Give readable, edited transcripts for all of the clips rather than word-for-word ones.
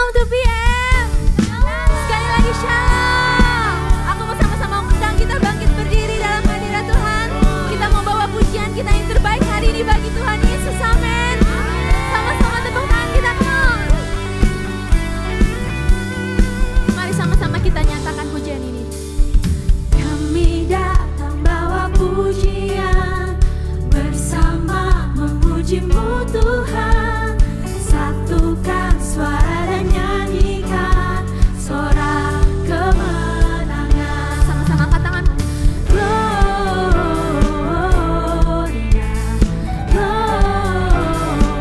Shalom 2PM. Sekali lagi shalom. Aku mau sama-sama undang kita bangkit berdiri dalam hadirat Tuhan. Kita mau bawa pujian kita yang terbaik hari ini bagi Tuhan Yesus. Amin. Sama-sama tepuk tangan kita, come on. Mari sama-sama kita nyatakan pujian ini. Kami datang bawa pujian, bersama memuji-Mu Tuhan. Satukan suara dan nyanyikan sorak kemenangan. Sama-sama angkat tanganmu. Gloria,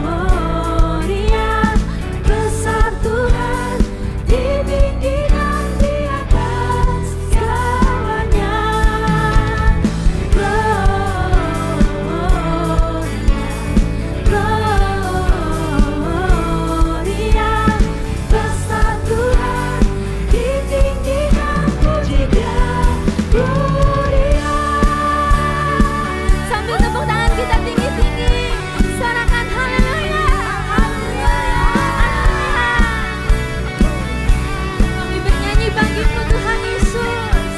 Gloria, besar Tuhan, ditinggikan di atas segalanya. Gloria, besar Tuhan, ditinggikan, puji Dia, Gloria. Sambil tepuk tangan kita tinggi-tinggi, suarakan haleluya, haleluya, haleluya. Kami bernyanyi bagi-Mu Tuhan Yesus.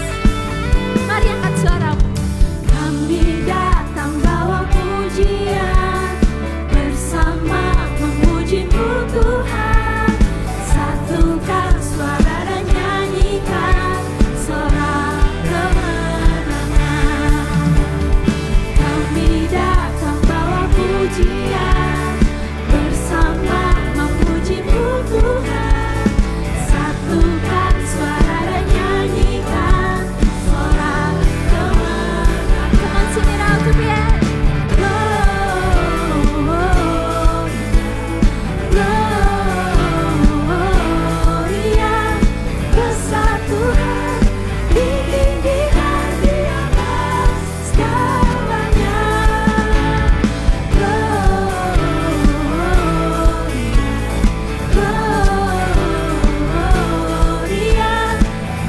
Mari angkat suaramu. Kami datang bawa pujian, bersama memuji-Mu Tuhan. Satukan suara dan nyanyikan sorak kemenangan. Kami datang bawa pujian, bersama memuji-Mu Tuhan. Satukan suara dan nyanyikan sorak kemenangan. Come on, sing it out to me. Gloria, besar Tuhan, ditinggikan di atas segalanya. Gloria,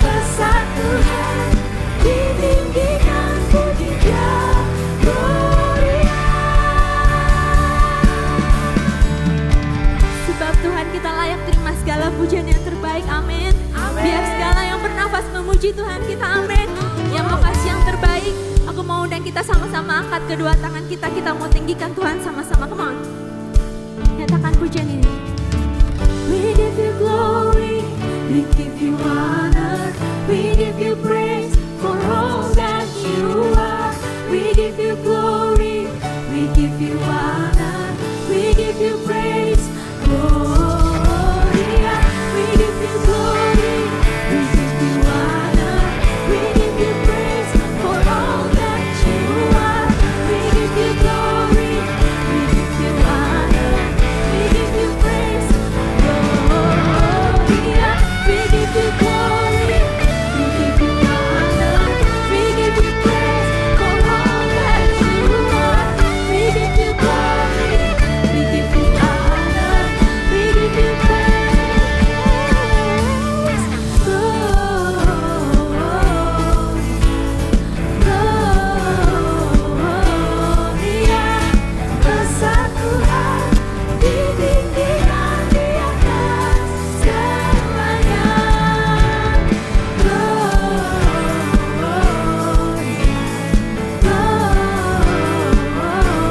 besar Tuhan, ditinggikan, puji Dia, Gloria. Sebab Tuhan kita layak terima segala pujian yang terbaik, amin. Biar segala yang bernafas memuji Tuhan kita, amin. Yang mau kasih yang terbaik, aku mau undang kita sama-sama angkat kedua tangan kita. Kita mau tinggikan Tuhan sama-sama, come on. Nyatakan pujian ini. We give you glory, we give you honor, we give you praise for all that you are. We give you glory, we give you honor, we give you praise. Gloria, we give you glory, we give you honor, we give you praise for all that you are. We give you glory, we give you honor, we give you praise. Gloria, we give you glory, we give you honor, we give you praise for all that you are. We give you glory, we give you honor, we give you praise. Gloria, besar Tuhan, ditinggikan di atas segalanya.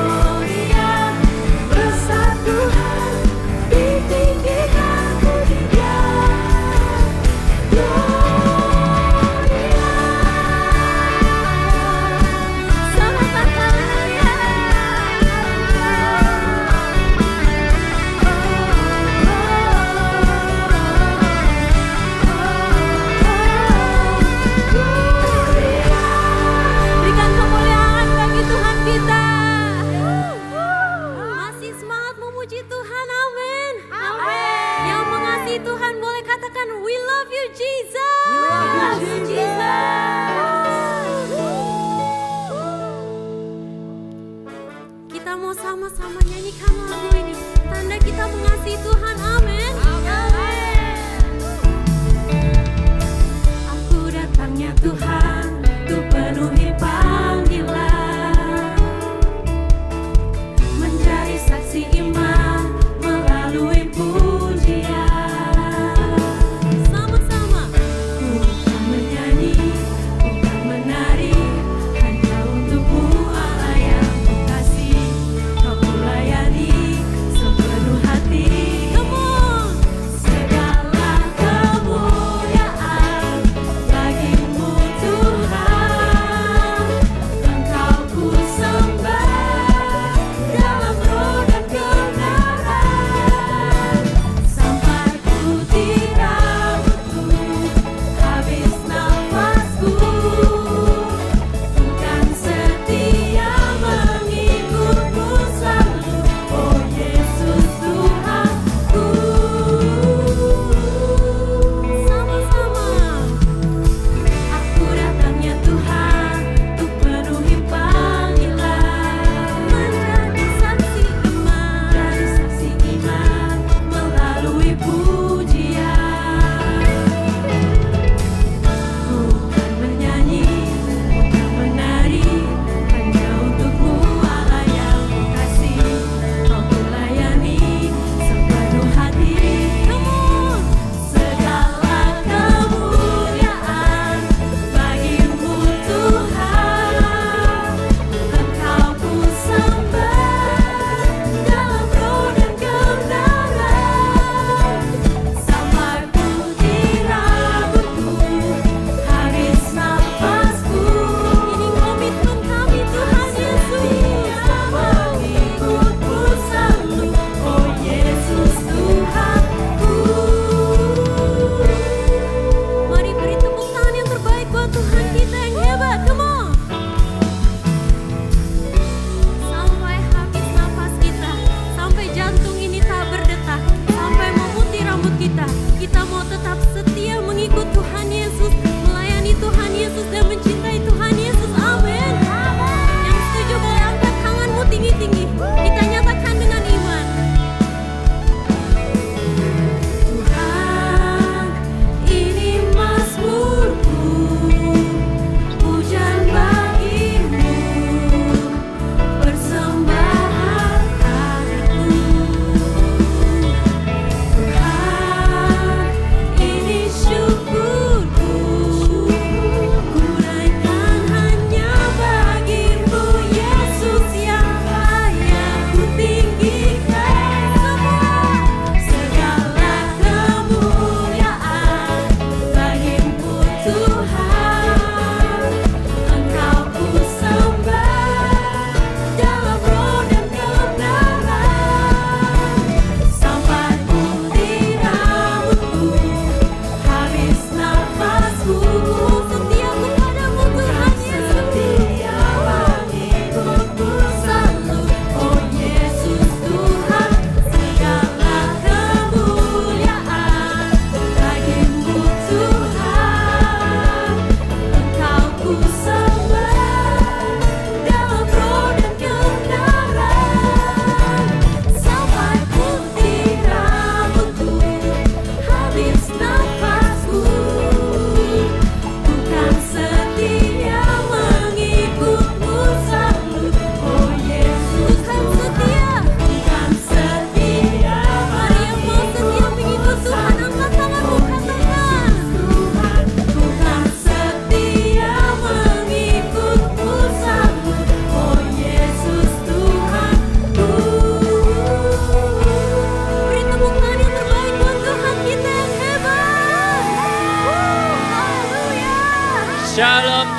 Gloria, besar Tuhan, ditinggikan, puji Dia, Gloria. Selamat haleluya. Berikan kemuliaan bagi Tuhan kita. Masih semangat memuji Tuhan, amin. Yang mengasihi Tuhan boleh katakan we love you Jesus. We love you Jesus. Kita mau sama-sama nyanyikan lagu ini. Tanda kita mengasihi Tuhan, amin. Aku datangnya Tuhan untuk penuhi panggilan, menjadi saksi iman melalui pujian.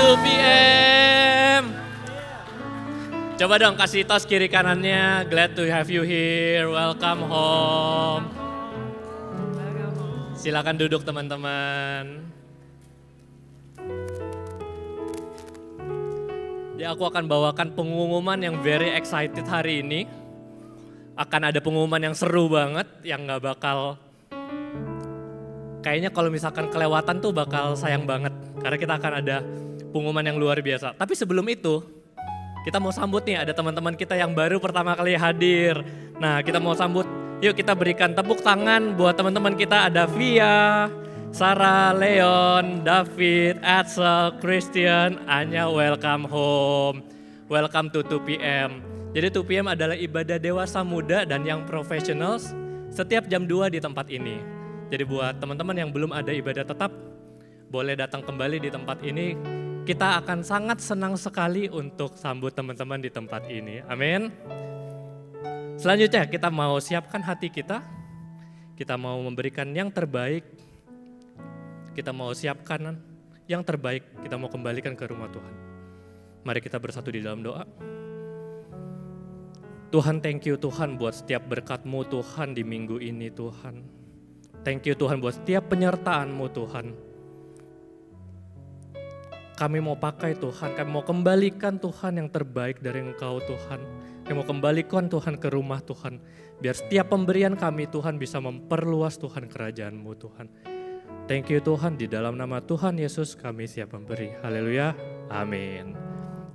2 PM. Coba dong kasih tos kiri kanannya. Glad to have you here. Welcome home. Silakan duduk teman-teman. Ya, aku akan bawakan pengumuman yang very excited hari ini. Akan ada pengumuman yang seru banget, yang gak bakal, kayaknya kalau misalkan kelewatan tuh bakal sayang banget. Karena kita akan ada pengumuman yang luar biasa. Tapi sebelum itu, kita mau sambut nih, ada teman-teman kita yang baru pertama kali hadir. Nah, kita mau sambut, yuk kita berikan tepuk tangan buat teman-teman kita. Ada Via, Sarah, Leon, David, Edsel, Christian, Anya, welcome home. Welcome to 2 PM. Jadi 2 PM adalah ibadah dewasa muda dan yang professionals setiap jam 2 di tempat ini. Jadi buat teman-teman yang belum ada ibadah tetap, boleh datang kembali di tempat ini. Kita akan sangat senang sekali untuk sambut teman-teman di tempat ini. Amin. Selanjutnya kita mau siapkan hati kita. Kita mau memberikan yang terbaik. Kita mau siapkan yang terbaik. Kita mau kembalikan ke rumah Tuhan. Mari kita bersatu di dalam doa. Tuhan, thank you Tuhan buat setiap berkat-Mu Tuhan di minggu ini Tuhan. Thank you Tuhan buat setiap penyertaan-Mu Tuhan. Kami mau pakai Tuhan, kami mau kembalikan Tuhan yang terbaik dari Engkau Tuhan. Kami mau kembalikan Tuhan ke rumah Tuhan. Biar setiap pemberian kami Tuhan bisa memperluas Tuhan kerajaan-Mu Tuhan. Thank you Tuhan, di dalam nama Tuhan Yesus kami siap memberi. Haleluya, amin.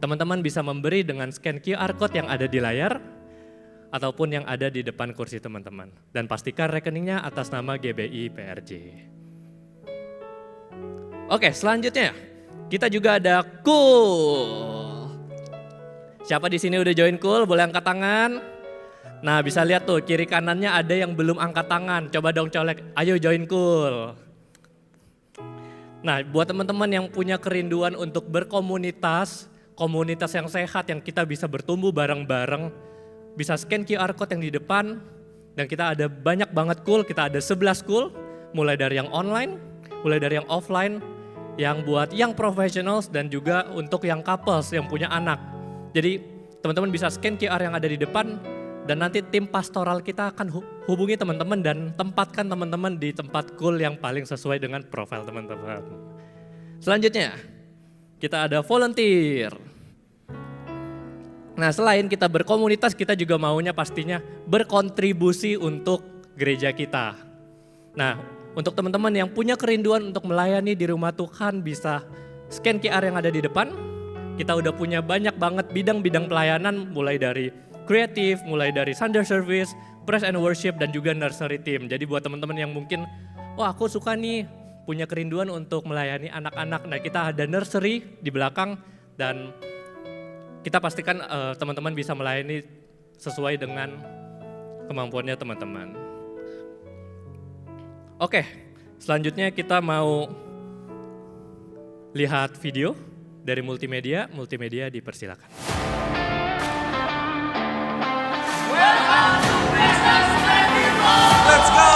Teman-teman bisa memberi dengan scan QR Code yang ada di layar, ataupun yang ada di depan kursi teman-teman. Dan pastikan rekeningnya atas nama GBI PRJ. Oke, selanjutnya. Kita juga ada Cool. Siapa di sini udah join Cool? Boleh angkat tangan. Nah, bisa lihat tuh kiri kanannya ada yang belum angkat tangan. Coba dong colek. Ayo join Cool. Nah, buat teman-teman yang punya kerinduan untuk berkomunitas, komunitas yang sehat yang kita bisa bertumbuh bareng-bareng, bisa scan QR Code yang di depan. Dan kita ada banyak banget Cool. Kita ada 11 Cool. Mulai dari yang online, mulai dari yang offline, yang buat yang professionals dan juga untuk yang couples yang punya anak. Jadi teman-teman bisa scan QR yang ada di depan dan nanti tim pastoral kita akan hubungi teman-teman dan tempatkan teman-teman di tempat Cool yang paling sesuai dengan profil teman-teman. Selanjutnya kita ada volunteer. Nah, selain kita berkomunitas, kita juga maunya pastinya berkontribusi untuk gereja kita. Nah, untuk teman-teman yang punya kerinduan untuk melayani di rumah Tuhan bisa scan QR yang ada di depan. Kita udah punya banyak banget bidang-bidang pelayanan mulai dari kreatif, mulai dari Sunday service, praise and worship dan juga nursery team. Jadi buat teman-teman yang mungkin, wah aku suka nih punya kerinduan untuk melayani anak-anak. Nah, kita ada nursery di belakang dan kita pastikan teman-teman bisa melayani sesuai dengan kemampuannya teman-teman. Oke, selanjutnya kita mau lihat video dari multimedia. Multimedia dipersilakan. Let's go!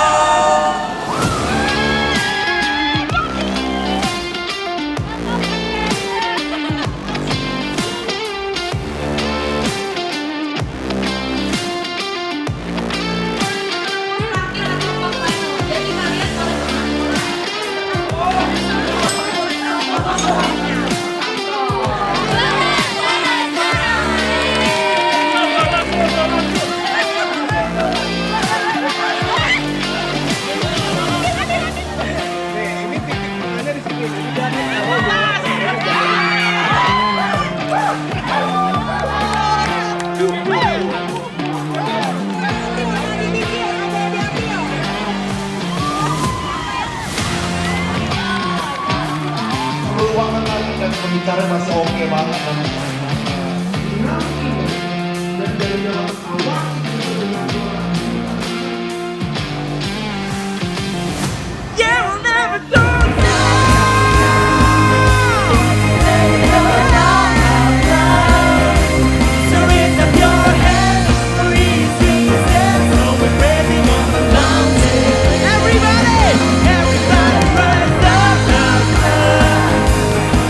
Ruangan lagi dan pembicaraan masih oke banget. Dan dari dalam awal Everybody rise up,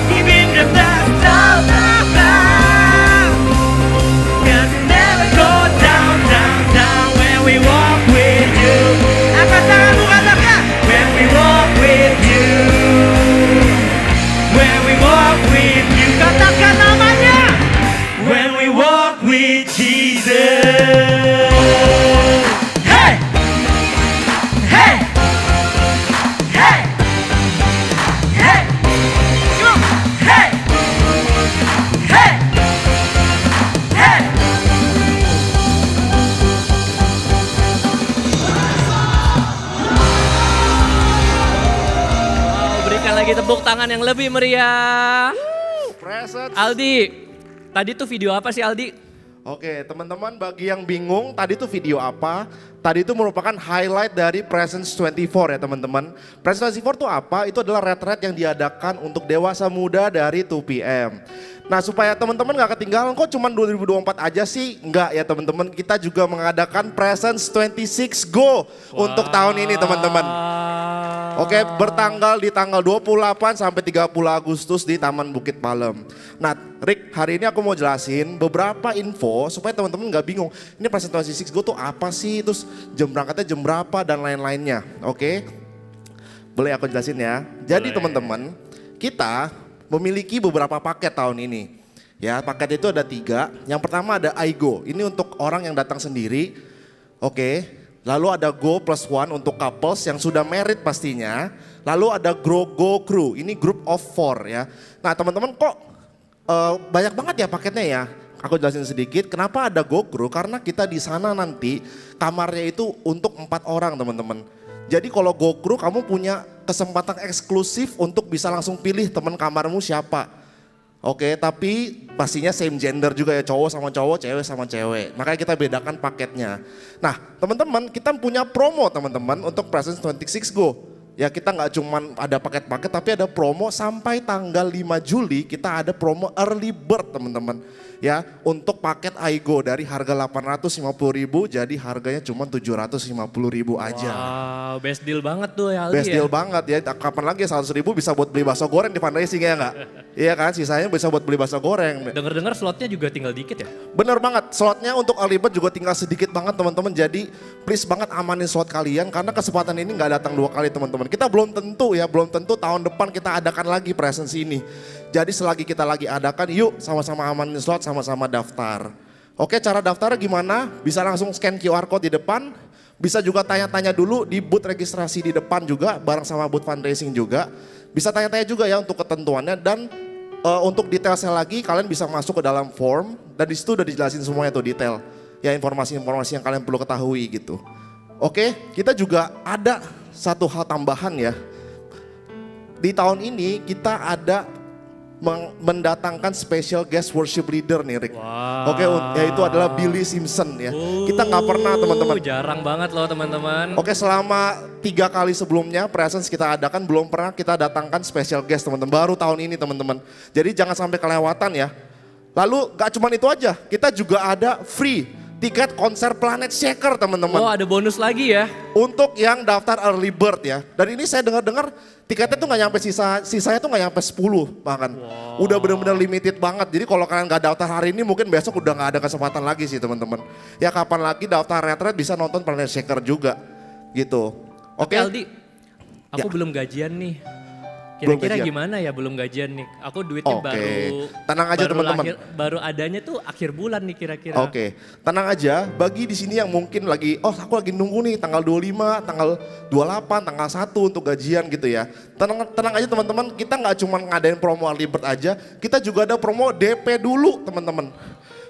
giving them that. walk with Jesus. Hey! Hey! Hey! Hey! Come on! Hey! Hey! Hey! Berikan lagi tepuk tangan yang lebih meriah. Presence. Aldi, tadi tuh video apa sih Aldi? Oke, teman-teman bagi yang bingung tadi itu video apa? Tadi itu merupakan highlight dari Presence 24 ya teman-teman. Presence 24 itu apa? Itu adalah retreat yang diadakan untuk dewasa muda dari 2PM. Nah supaya teman-teman gak ketinggalan kok cuma 2024 aja sih? Enggak ya teman-teman, kita juga mengadakan Presence 26 Go untuk tahun ini teman-teman. Oke, di tanggal 28 sampai 30 Agustus di Taman Bukit Palem. Nah, Rick, hari ini aku mau jelasin beberapa info supaya teman-teman nggak bingung. Ini presentasi Six Go tuh apa sih? Terus jam berangkatnya jam berapa dan lain-lainnya. Oke, boleh aku jelasin ya. Jadi teman-teman, kita memiliki beberapa paket tahun ini. Ya, paket itu ada 3. Yang pertama ada iGo. Ini untuk orang yang datang sendiri. Oke. Lalu ada Go plus one untuk couples yang sudah married pastinya. Lalu ada Grow Go Crew, ini group of 4 ya. Nah teman-teman kok banyak banget ya paketnya ya. Aku jelasin sedikit, kenapa ada Go Crew? Karena kita di sana nanti kamarnya itu untuk 4 orang teman-teman. Jadi kalau Go Crew kamu punya kesempatan eksklusif untuk bisa langsung pilih teman kamarmu siapa. Oke, tapi pastinya same gender juga ya, cowok sama cowok, cewek sama cewek. Makanya kita bedakan paketnya. Nah, teman-teman, kita punya promo teman-teman untuk Presence 26 Go. Ya, kita nggak cuma ada paket-paket, tapi ada promo sampai tanggal 5 Juli kita ada promo early bird teman-teman. Ya, untuk paket iGo dari harga 850.000 jadi harganya cuma 750.000 aja. Wow, best deal banget tuh ya Aldi. Best deal banget ya, kapan lagi 100.000 bisa buat beli bakso goreng di fundraising ya enggak? Iya kan, sisanya bisa buat beli bakso goreng. Dengar-dengar slotnya juga tinggal dikit ya? Bener banget, slotnya untuk early bird juga tinggal sedikit banget teman-teman. Jadi please banget amanin slot kalian karena kesempatan ini nggak datang 2 kali teman-teman. Kita belum tentu ya, belum tentu tahun depan kita adakan lagi presence ini. Jadi selagi kita lagi adakan, yuk sama-sama amanin slot, sama-sama daftar. Oke, cara daftarnya gimana? Bisa langsung scan QR code di depan, bisa juga tanya-tanya dulu di booth registrasi di depan juga, bareng sama booth fundraising juga. Bisa tanya-tanya juga ya untuk ketentuannya dan untuk detailnya lagi kalian bisa masuk ke dalam form dan di situ udah dijelasin semuanya tuh detail. Ya informasi-informasi yang kalian perlu ketahui gitu. Oke, kita juga ada satu hal tambahan ya. Di tahun ini kita ada mendatangkan special guest worship leader nih Rick. Wow. Oke, yaitu adalah Billy Simpson ya. Kita nggak pernah teman-teman. Jarang banget loh teman-teman. Oke, selama 3 kali sebelumnya Presence kita adakan belum pernah kita datangkan special guest teman-teman. Baru tahun ini teman-teman. Jadi jangan sampai kelewatan ya. Lalu gak cuma itu aja, kita juga ada free tiket konser Planet Shaker teman-teman. Oh, ada bonus lagi ya? Untuk yang daftar early bird ya. Dan ini saya dengar-dengar tiketnya tuh nggak nyampe sisanya tuh nggak nyampe 10 bahkan. Wow. Udah benar-benar limited banget. Jadi kalau kalian nggak daftar hari ini mungkin besok udah nggak ada kesempatan lagi sih teman-teman. Ya kapan lagi daftar retret bisa nonton Planet Shaker juga gitu. Oke. Aldi, aku belum gajian nih. Kira-kira gimana ya belum gajian nih? Aku duitnya baru. Tenang aja teman-teman. Baru adanya tuh akhir bulan nih kira-kira. Oke, tenang aja. Bagi di sini yang mungkin lagi, aku lagi nunggu nih tanggal 25, tanggal 28, tanggal 1 untuk gajian gitu ya. Tenang aja teman-teman. Kita nggak cuma ngadain promo early bird aja, kita juga ada promo DP dulu teman-teman.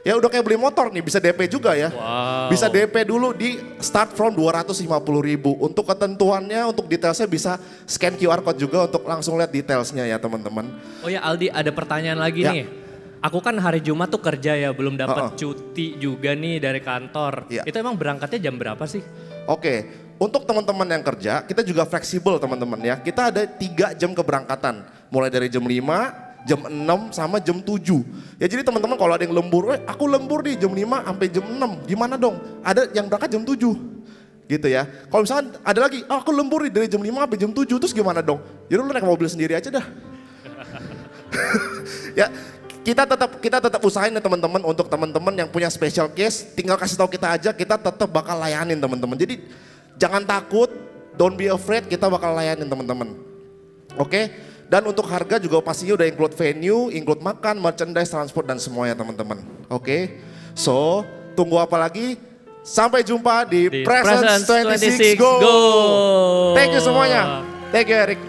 Ya udah kayak beli motor nih, bisa DP juga ya. Wow. Bisa DP dulu di start from 250.000. Untuk ketentuannya, untuk detailsnya bisa scan QR code juga untuk langsung lihat detailsnya ya teman-teman. Oh ya Aldi, ada pertanyaan lagi nih. Aku kan hari Jumat tuh kerja ya, belum dapat cuti juga nih dari kantor. Itu emang berangkatnya jam berapa sih? Oke, untuk teman-teman yang kerja, kita juga fleksibel teman-teman ya. Kita ada 3 jam keberangkatan, mulai dari jam 5, jam 6 sama jam 7. Ya jadi teman-teman kalau ada yang lembur, aku lembur nih jam 5 sampai jam 6. Gimana dong? Ada yang berangkat jam 7. Gitu ya. Kalau misalkan ada lagi, aku lembur nih dari jam 5 sampai jam 7. Terus gimana dong? Jadi lu naik mobil sendiri aja dah. Ya, kita tetap usahain ya teman-teman, untuk teman-teman yang punya special case, tinggal kasih tahu kita aja, kita tetap bakal layanin teman-teman. Jadi jangan takut, don't be afraid, kita bakal layanin teman-teman. Oke? Dan untuk harga juga pastinya udah include venue, include makan, merchandise, transport dan semuanya teman-teman. Oke. So, tunggu apa lagi? Sampai jumpa di, Di Presence 26 Go. Thank you semuanya. Thank you Eric.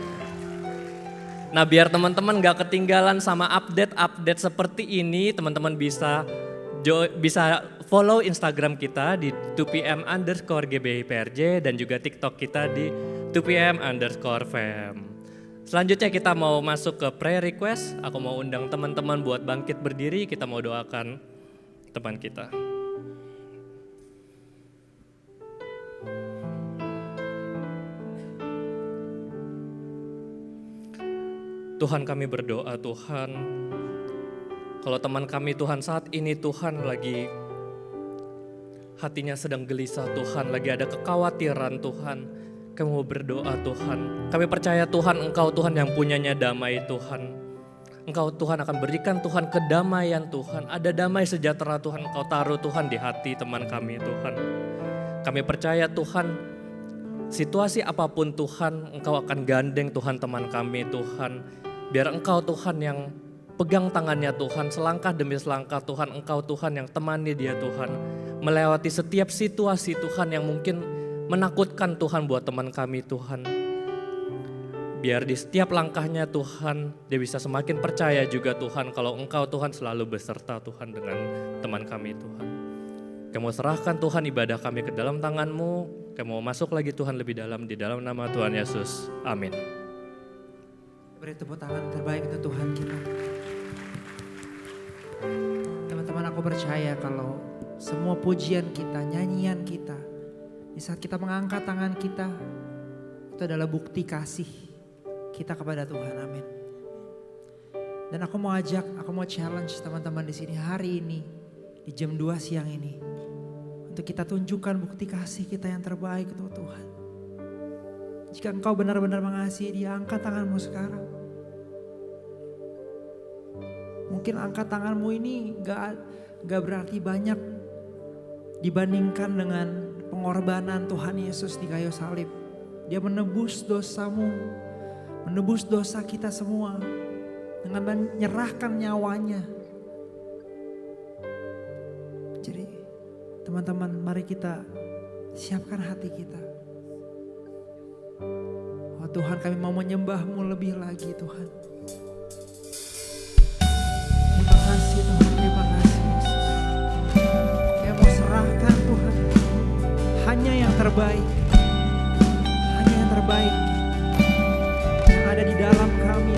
Nah biar teman-teman gak ketinggalan sama update-update seperti ini, teman-teman bisa follow Instagram kita di 2pm_GBIPRJ dan juga TikTok kita di 2pm_fam. Selanjutnya kita mau masuk ke prayer request. Aku mau undang teman-teman buat bangkit berdiri, kita mau doakan teman kita. Tuhan kami berdoa Tuhan, kalau teman kami Tuhan saat ini Tuhan lagi hatinya sedang gelisah Tuhan, lagi ada kekhawatiran Tuhan, kami mau berdoa Tuhan. Kami percaya Tuhan Engkau Tuhan yang punyanya damai Tuhan. Engkau Tuhan akan berikan Tuhan kedamaian Tuhan, ada damai sejahtera Tuhan Engkau taruh Tuhan di hati teman kami Tuhan. Kami percaya Tuhan, situasi apapun Tuhan Engkau akan gandeng Tuhan teman kami Tuhan. Biar Engkau Tuhan yang pegang tangannya Tuhan, selangkah demi selangkah Tuhan, Engkau Tuhan yang temani dia Tuhan. Melewati setiap situasi Tuhan yang mungkin menakutkan Tuhan buat teman kami Tuhan. Biar di setiap langkahnya Tuhan, dia bisa semakin percaya juga Tuhan kalau Engkau Tuhan selalu beserta Tuhan dengan teman kami Tuhan. Kami mau serahkan Tuhan ibadah kami ke dalam tangan-Mu, kami mau masuk lagi Tuhan lebih dalam di dalam nama Tuhan Yesus. Amin. Beri tepuk tangan terbaik untuk Tuhan kita. Teman-teman, aku percaya kalau semua pujian kita, nyanyian kita, di saat kita mengangkat tangan kita, itu adalah bukti kasih kita kepada Tuhan. Amin. Dan aku mau challenge teman-teman di sini hari ini, di jam 2 siang ini, untuk kita tunjukkan bukti kasih kita yang terbaik untuk Tuhan. Jika engkau benar-benar mengasihi dia, angkat tanganmu sekarang. Mungkin angkat tanganmu ini gak berarti banyak dibandingkan dengan pengorbanan Tuhan Yesus di kayu salib. Dia menebus dosamu, menebus dosa kita semua dengan menyerahkan nyawanya. Jadi teman-teman, mari kita siapkan hati kita. Oh Tuhan, kami mau menyembah-Mu lebih lagi Tuhan. Terima kasih Tuhan, terima kasih Yesus. Kami mau serahkan Tuhan, hanya yang terbaik. Hanya yang terbaik yang ada di dalam kami.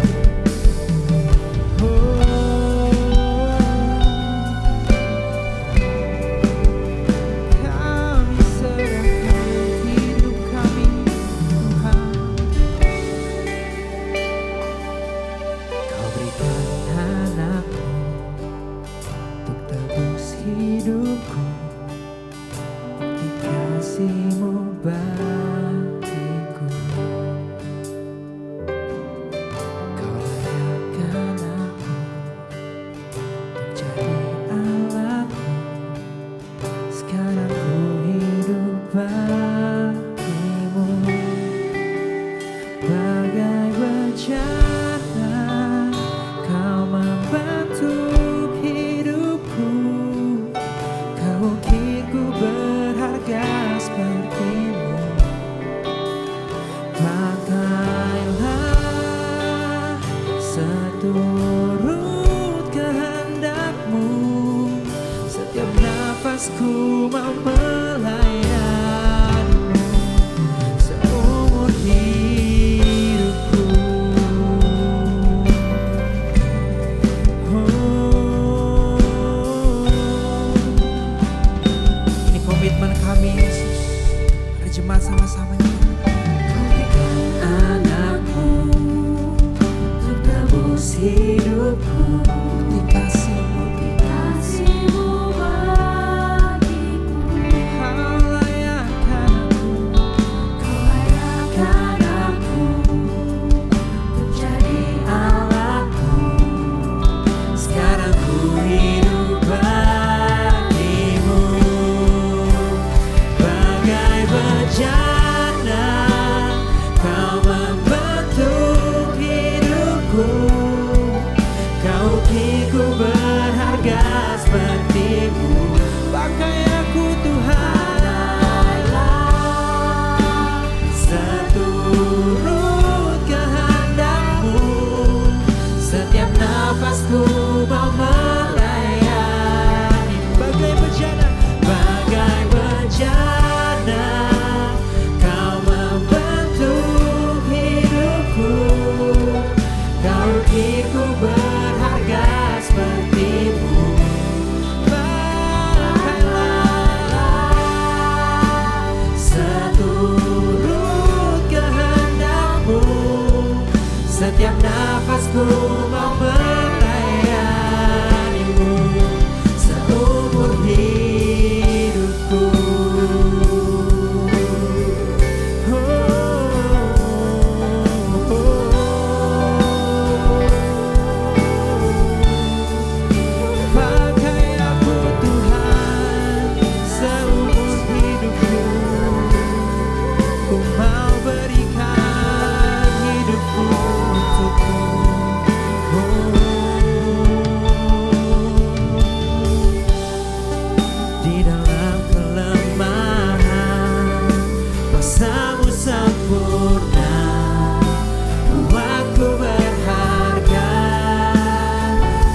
Buatku berharga,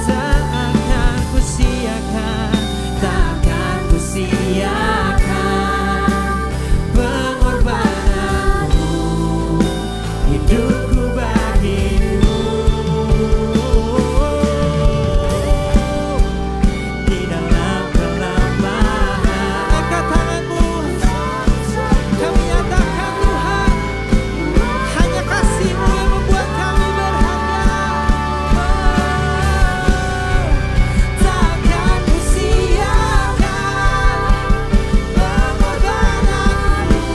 tak akan kusiakan, tak akan kusiakan pengorbananmu, hidupku bagimu. Di dalam kelemahan, angkat tanganmu, kami nyatakan Tuhan, hanya kasih-Mu yang membuat kami berharga. Takkan kusiakan pengorbananmu,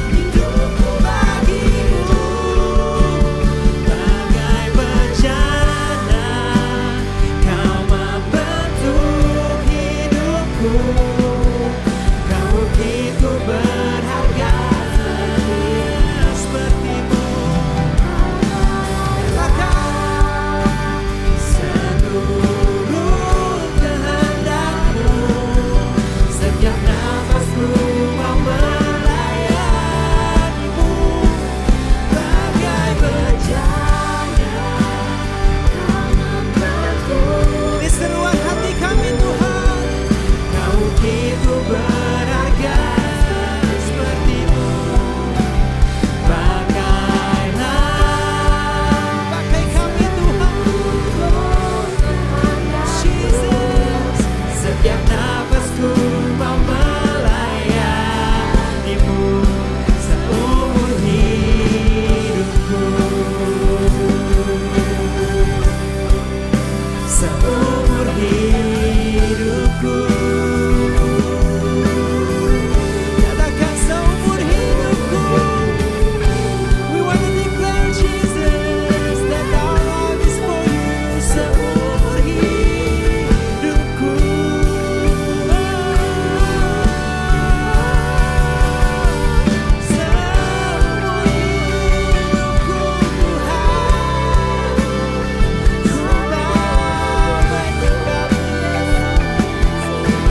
hidupku bagimu. Bagai bencana, Kau membentuk hidupku. Kau begitu berharga seperti-Mu. Katakan seluruh kehendak-Mu, setiap nafasku mau melayani-Mu. Bagai bencana, Kau membentuk. Di seruan hati kami Tuhan, Kau begitu berharga seperti-Mu. Pakai kami Tuhan, Jesus. Setiap nafasku mau melayani-Mu seumur hidupku. Seumur hidupku. Katakan seumur hidupku. We want to declare Jesus that our love is for you. Seumur hidupku. Seumur hidupku Tuhan. Ku mau menyembah-Mu,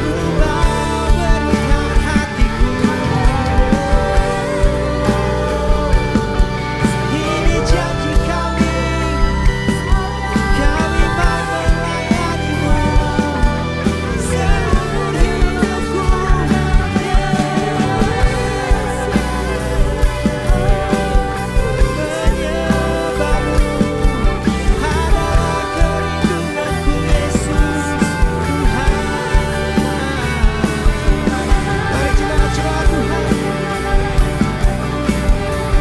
ku mau berikan hatiku. Ini janji kami, kami mau melayani-Mu seumur hidupku. Menyembah-Mu adalah kerinduanku, Yesus Tuhan. Mari kita berdoa Tuhan,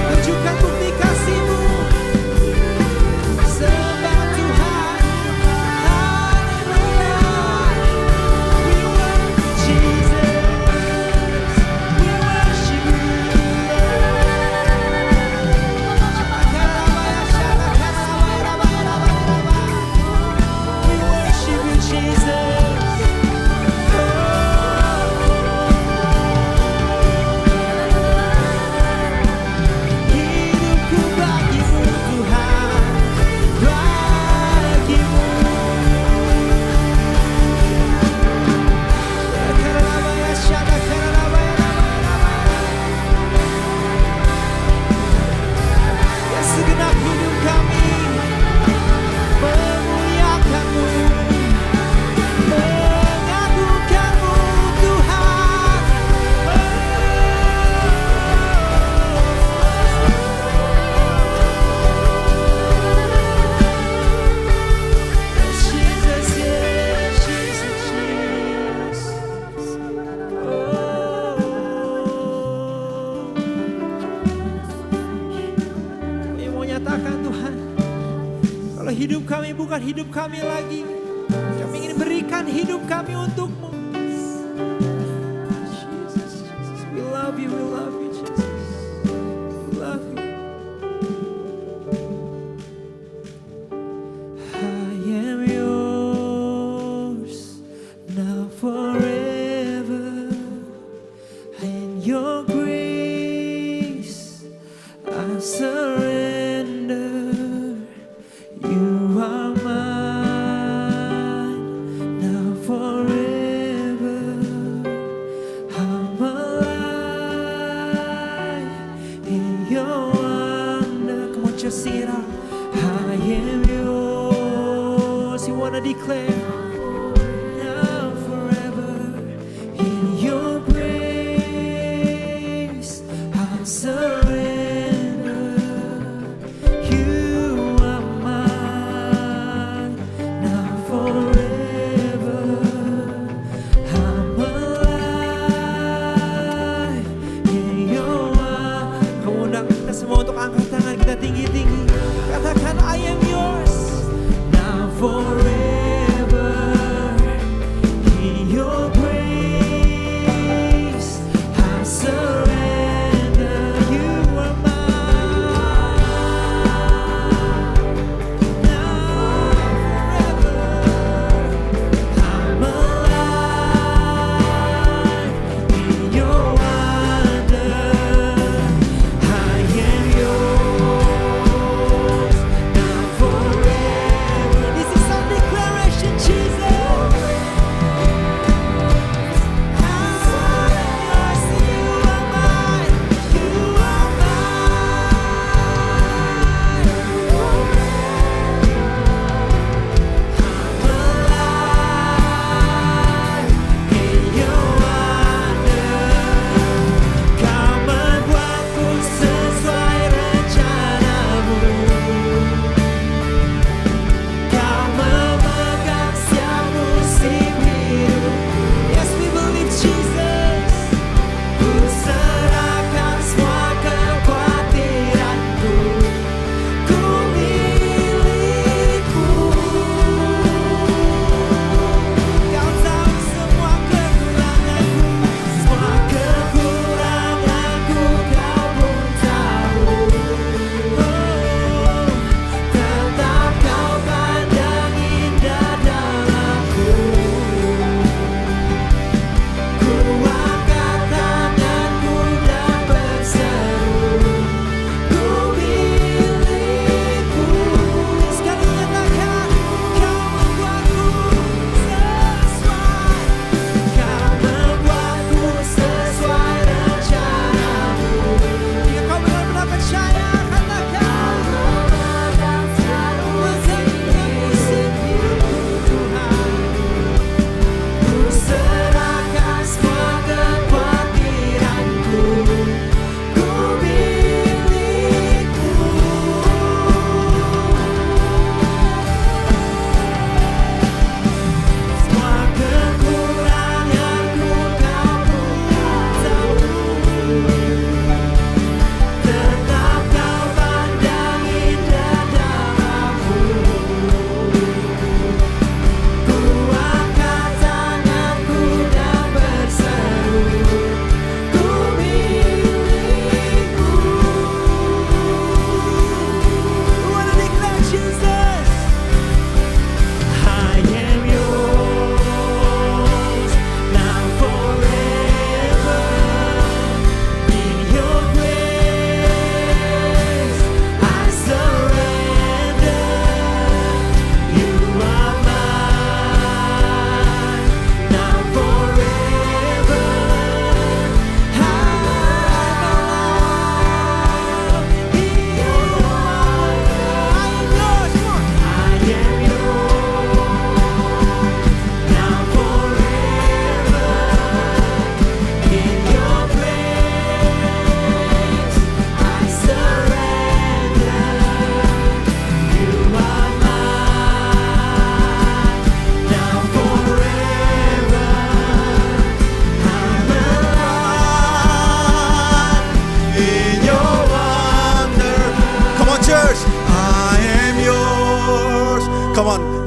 tunjukkan bukti kasih-Mu. Sembah Tuhan, haleluya. We worship Jesus, we worship You. We worship You, Jesus. Hidupku bagi-Mu Tuhan, bagi-Mu. Ya segenap hidup kami memuliakan-Mu, mengagungkan-Mu Tuhan. Jesus, yes, Jesus, yes. Kami mau nyatakan Tuhan, kalau hidup kami bukan hidup kami lagi, kami ingin berikan hidup kami untuk-Mu. Jesus, Jesus, we love You, Jesus. We love You. I am yours now forever. In Your grace I surrender. You are mine now forever.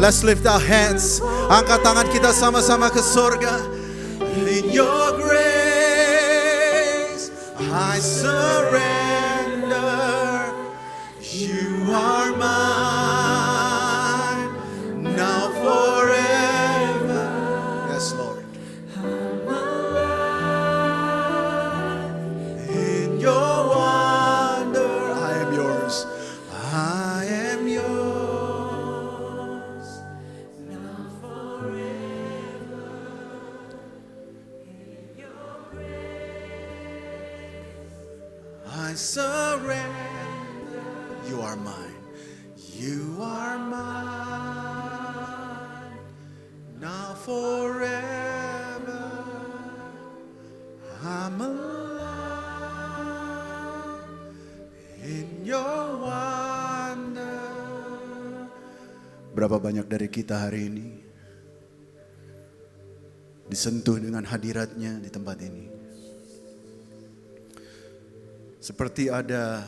Let's lift our hands. Angkat tangan kita sama-sama ke surga. In your grace, I surrender. You are mine, now forever. Yes, Lord. In your wonder, I am yours. I am yours. Now forever. In your grace, I surrender. You are mine. You are mine. Now forever. I'm alive in your wonder. Berapa banyak dari kita hari ini disentuh dengan hadiratnya di tempat ini? Seperti ada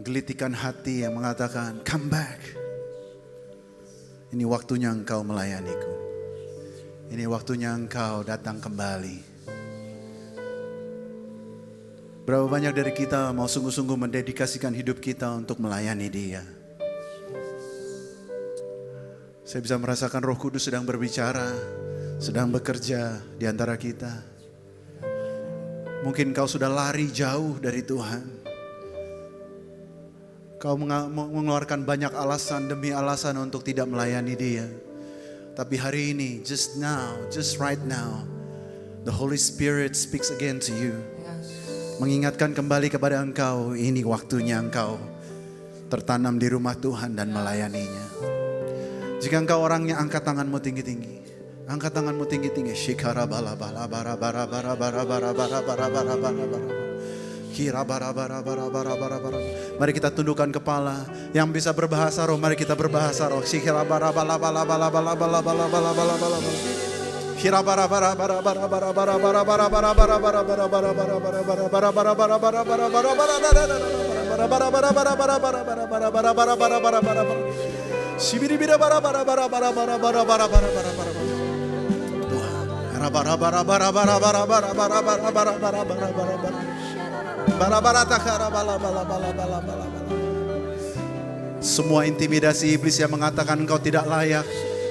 gelitikan hati yang mengatakan, come back. Ini waktunya engkau melayaniku. Ini waktunya engkau datang kembali. Berapa banyak dari kita mau sungguh-sungguh mendedikasikan hidup kita untuk melayani Dia? Saya bisa merasakan Roh Kudus sedang berbicara, sedang bekerja di antara kita. Mungkin kau sudah lari jauh dari Tuhan. Kau mengeluarkan banyak alasan demi alasan untuk tidak melayani Dia. Tapi hari ini, just now, just right now, the Holy Spirit speaks again to you. Mengingatkan kembali kepada engkau, ini waktunya engkau tertanam di rumah Tuhan dan melayaninya. Jika engkau orangnya, angkat tanganmu tinggi-tinggi. Angkat tanganmu tinggi-tinggi. Shikara bala bala bara bara bara bara bara bara bara bara bara bara. Mari kita tundukkan kepala. Yang bisa berbahasa roh, mari kita berbahasa roh. Semua intimidasi iblis yang mengatakan engkau tidak layak,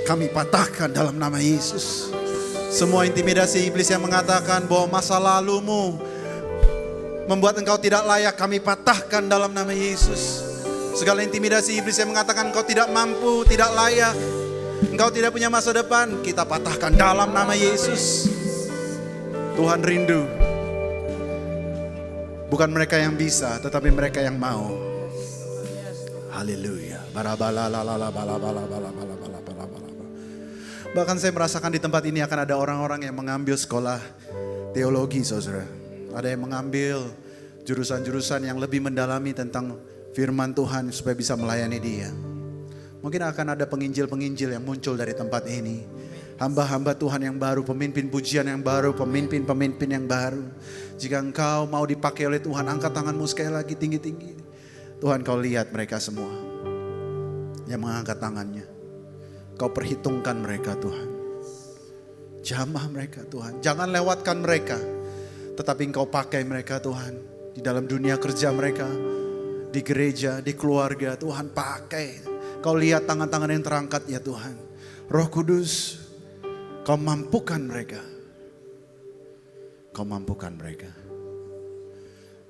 kami patahkan dalam nama Yesus. Semua intimidasi iblis yang mengatakan bahwa masa lalumu membuat engkau tidak layak, kami patahkan dalam nama Yesus. Segala intimidasi iblis yang mengatakan engkau tidak mampu, tidak layak, engkau tidak punya masa depan, kita patahkan dalam nama Yesus. Tuhan rindu bukan mereka yang bisa, tetapi mereka yang mau. Haleluya. Bahkan saya merasakan di tempat ini akan ada orang-orang yang mengambil sekolah teologi, saudara. Ada yang mengambil jurusan-jurusan yang lebih mendalami tentang firman Tuhan supaya bisa melayani Dia. Mungkin akan ada penginjil-penginjil yang muncul dari tempat ini. Hamba-hamba Tuhan yang baru, pemimpin pujian yang baru, pemimpin-pemimpin yang baru. Jika engkau mau dipakai oleh Tuhan, angkat tanganmu sekali lagi tinggi-tinggi. Tuhan, kau lihat mereka semua yang mengangkat tangannya. Kau perhitungkan mereka, Tuhan. Jamah mereka, Tuhan. Jangan lewatkan mereka. Tetapi engkau pakai mereka, Tuhan. Di dalam dunia kerja mereka, di gereja, di keluarga, Tuhan pakai. Kau lihat tangan-tangan yang terangkat ya Tuhan. Roh Kudus, kau mampukan mereka. Kau mampukan mereka.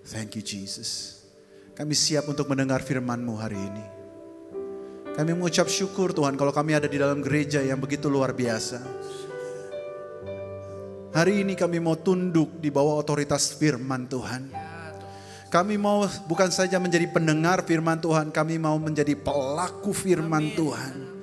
Thank you Jesus. Kami siap untuk mendengar firman-Mu hari ini. Kami mengucap syukur Tuhan kalau kami ada di dalam gereja yang begitu luar biasa. Hari ini kami mau tunduk di bawah otoritas firman Tuhan. Kami mau bukan saja menjadi pendengar firman Tuhan, kami mau menjadi pelaku firman Tuhan.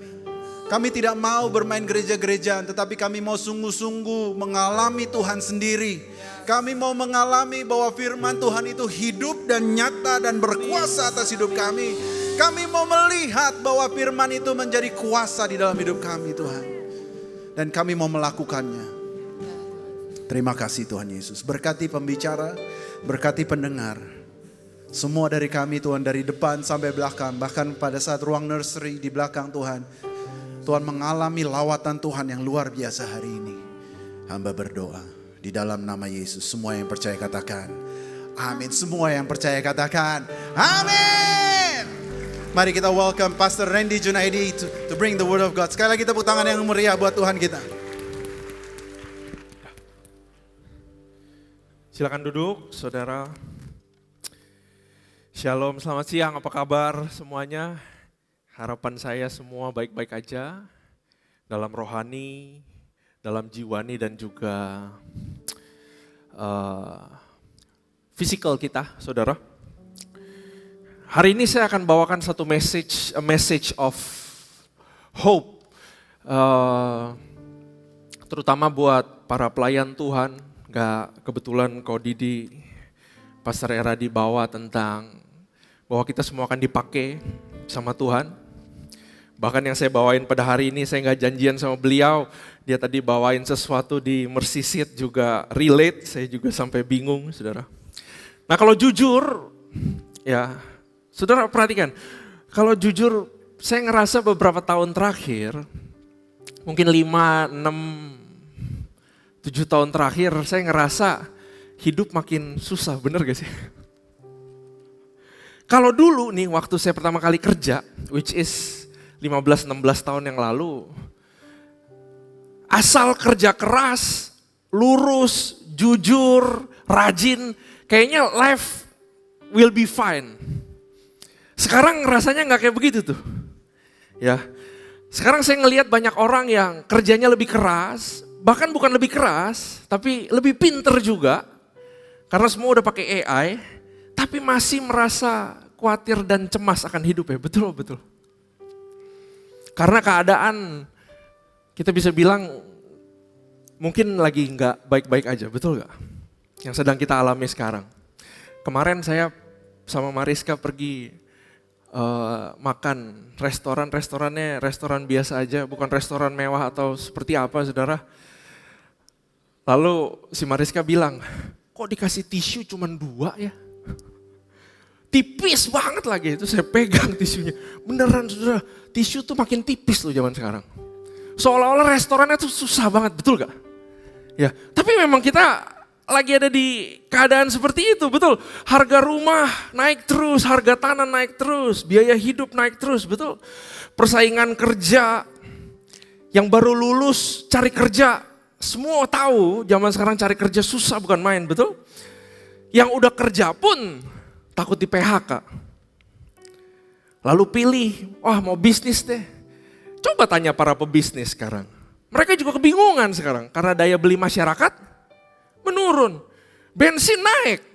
Kami tidak mau bermain gereja-gerejaan, tetapi kami mau sungguh-sungguh mengalami Tuhan sendiri. Kami mau mengalami bahwa firman Tuhan itu hidup dan nyata dan berkuasa atas hidup kami. Kami mau melihat bahwa firman itu menjadi kuasa di dalam hidup kami Tuhan. Dan kami mau melakukannya. Terima kasih Tuhan Yesus. Berkati pembicara, berkati pendengar. Semua dari kami Tuhan, dari depan sampai belakang, bahkan pada saat ruang nursery di belakang Tuhan, Tuhan mengalami lawatan Tuhan yang luar biasa hari ini. Hamba berdoa di dalam nama Yesus, semua yang percaya katakan amin. Semua yang percaya katakan amin. Mari kita welcome Pastor Randy Junaidi to bring the word of God. Sekali lagi tepuk tangan yang meriah buat Tuhan kita. Silakan duduk, saudara. Shalom, selamat siang, apa kabar semuanya? Harapan saya semua baik-baik aja, dalam rohani, dalam jiwani dan juga fisikal kita, saudara. Hari ini saya akan bawakan satu message, a message of hope, terutama buat para pelayan Tuhan. Gak kebetulan kau Didi, Pastor Era dibawa tentang bahwa kita semua akan dipakai sama Tuhan. Bahkan yang saya bawain pada hari ini saya gak janjian sama beliau. Dia tadi bawain sesuatu di Mercy Seat juga relate, saya juga sampai bingung saudara. Nah kalau jujur, ya saudara perhatikan. Kalau jujur saya ngerasa beberapa tahun terakhir, mungkin 5, 6, 7 tahun terakhir saya ngerasa hidup makin susah, bener gak sih? Kalau dulu nih waktu saya pertama kali kerja, which is 15-16 tahun yang lalu, asal kerja keras, lurus, jujur, rajin, kayaknya life will be fine. Sekarang rasanya gak kayak begitu tuh. Ya, sekarang saya ngelihat banyak orang yang kerjanya lebih keras, bahkan bukan lebih keras, tapi lebih pinter juga. Karena semua udah pakai AI, tapi masih merasa khawatir dan cemas akan hidup ya, betul. Karena keadaan, kita bisa bilang mungkin lagi nggak baik-baik aja, betul nggak? Yang sedang kita alami sekarang. Kemarin saya sama Mariska pergi makan, restorannya restoran biasa aja, bukan restoran mewah atau seperti apa saudara. Lalu si Mariska bilang, kok dikasih tisu cuma 2 ya? Tipis banget lagi, itu saya pegang tisunya. Beneran saudara, tisu tuh makin tipis loh zaman sekarang. Seolah-olah restorannya tuh susah banget, betul gak? Ya, tapi memang kita lagi ada di keadaan seperti itu, betul. Harga rumah naik terus, harga tanah naik terus, biaya hidup naik terus, betul. Persaingan kerja, yang baru lulus cari kerja, semua tahu zaman sekarang cari kerja susah bukan main, betul? Yang udah kerja pun takut di PHK. Lalu pilih, mau bisnis deh. Coba tanya para pebisnis sekarang. Mereka juga kebingungan sekarang karena daya beli masyarakat menurun. Bensin naik.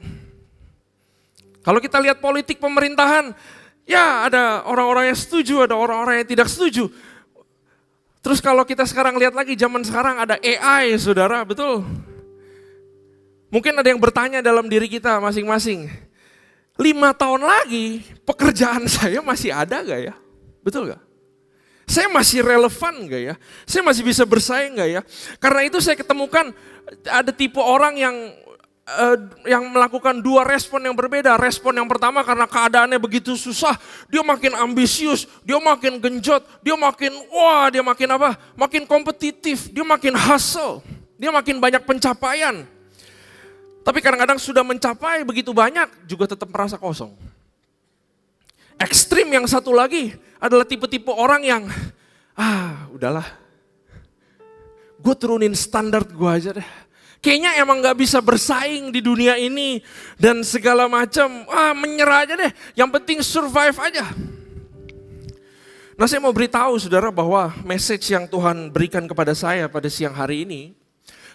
Kalau kita lihat politik pemerintahan, ya ada orang-orang yang setuju, ada orang-orang yang tidak setuju. Terus kalau kita sekarang lihat lagi, zaman sekarang ada AI saudara, betul. Mungkin ada yang bertanya dalam diri kita masing-masing, 5 tahun lagi pekerjaan saya masih ada gak ya? Betul gak? Saya masih relevan gak ya? Saya masih bisa bersaing gak ya? Karena itu saya ketemukan ada tipe orang yang melakukan 2 respon yang berbeda. Respon yang pertama karena keadaannya begitu susah, dia makin ambisius, dia makin genjot, dia makin makin kompetitif, dia makin hustle, dia makin banyak pencapaian. Tapi kadang-kadang sudah mencapai begitu banyak juga tetap merasa kosong. Ekstrim yang satu lagi adalah tipe-tipe orang yang udahlah, gue turunin standar gue aja deh. Kayaknya emang gak bisa bersaing di dunia ini dan segala macam, menyerah aja deh, yang penting survive aja. Nah saya mau beritahu saudara bahwa message yang Tuhan berikan kepada saya pada siang hari ini,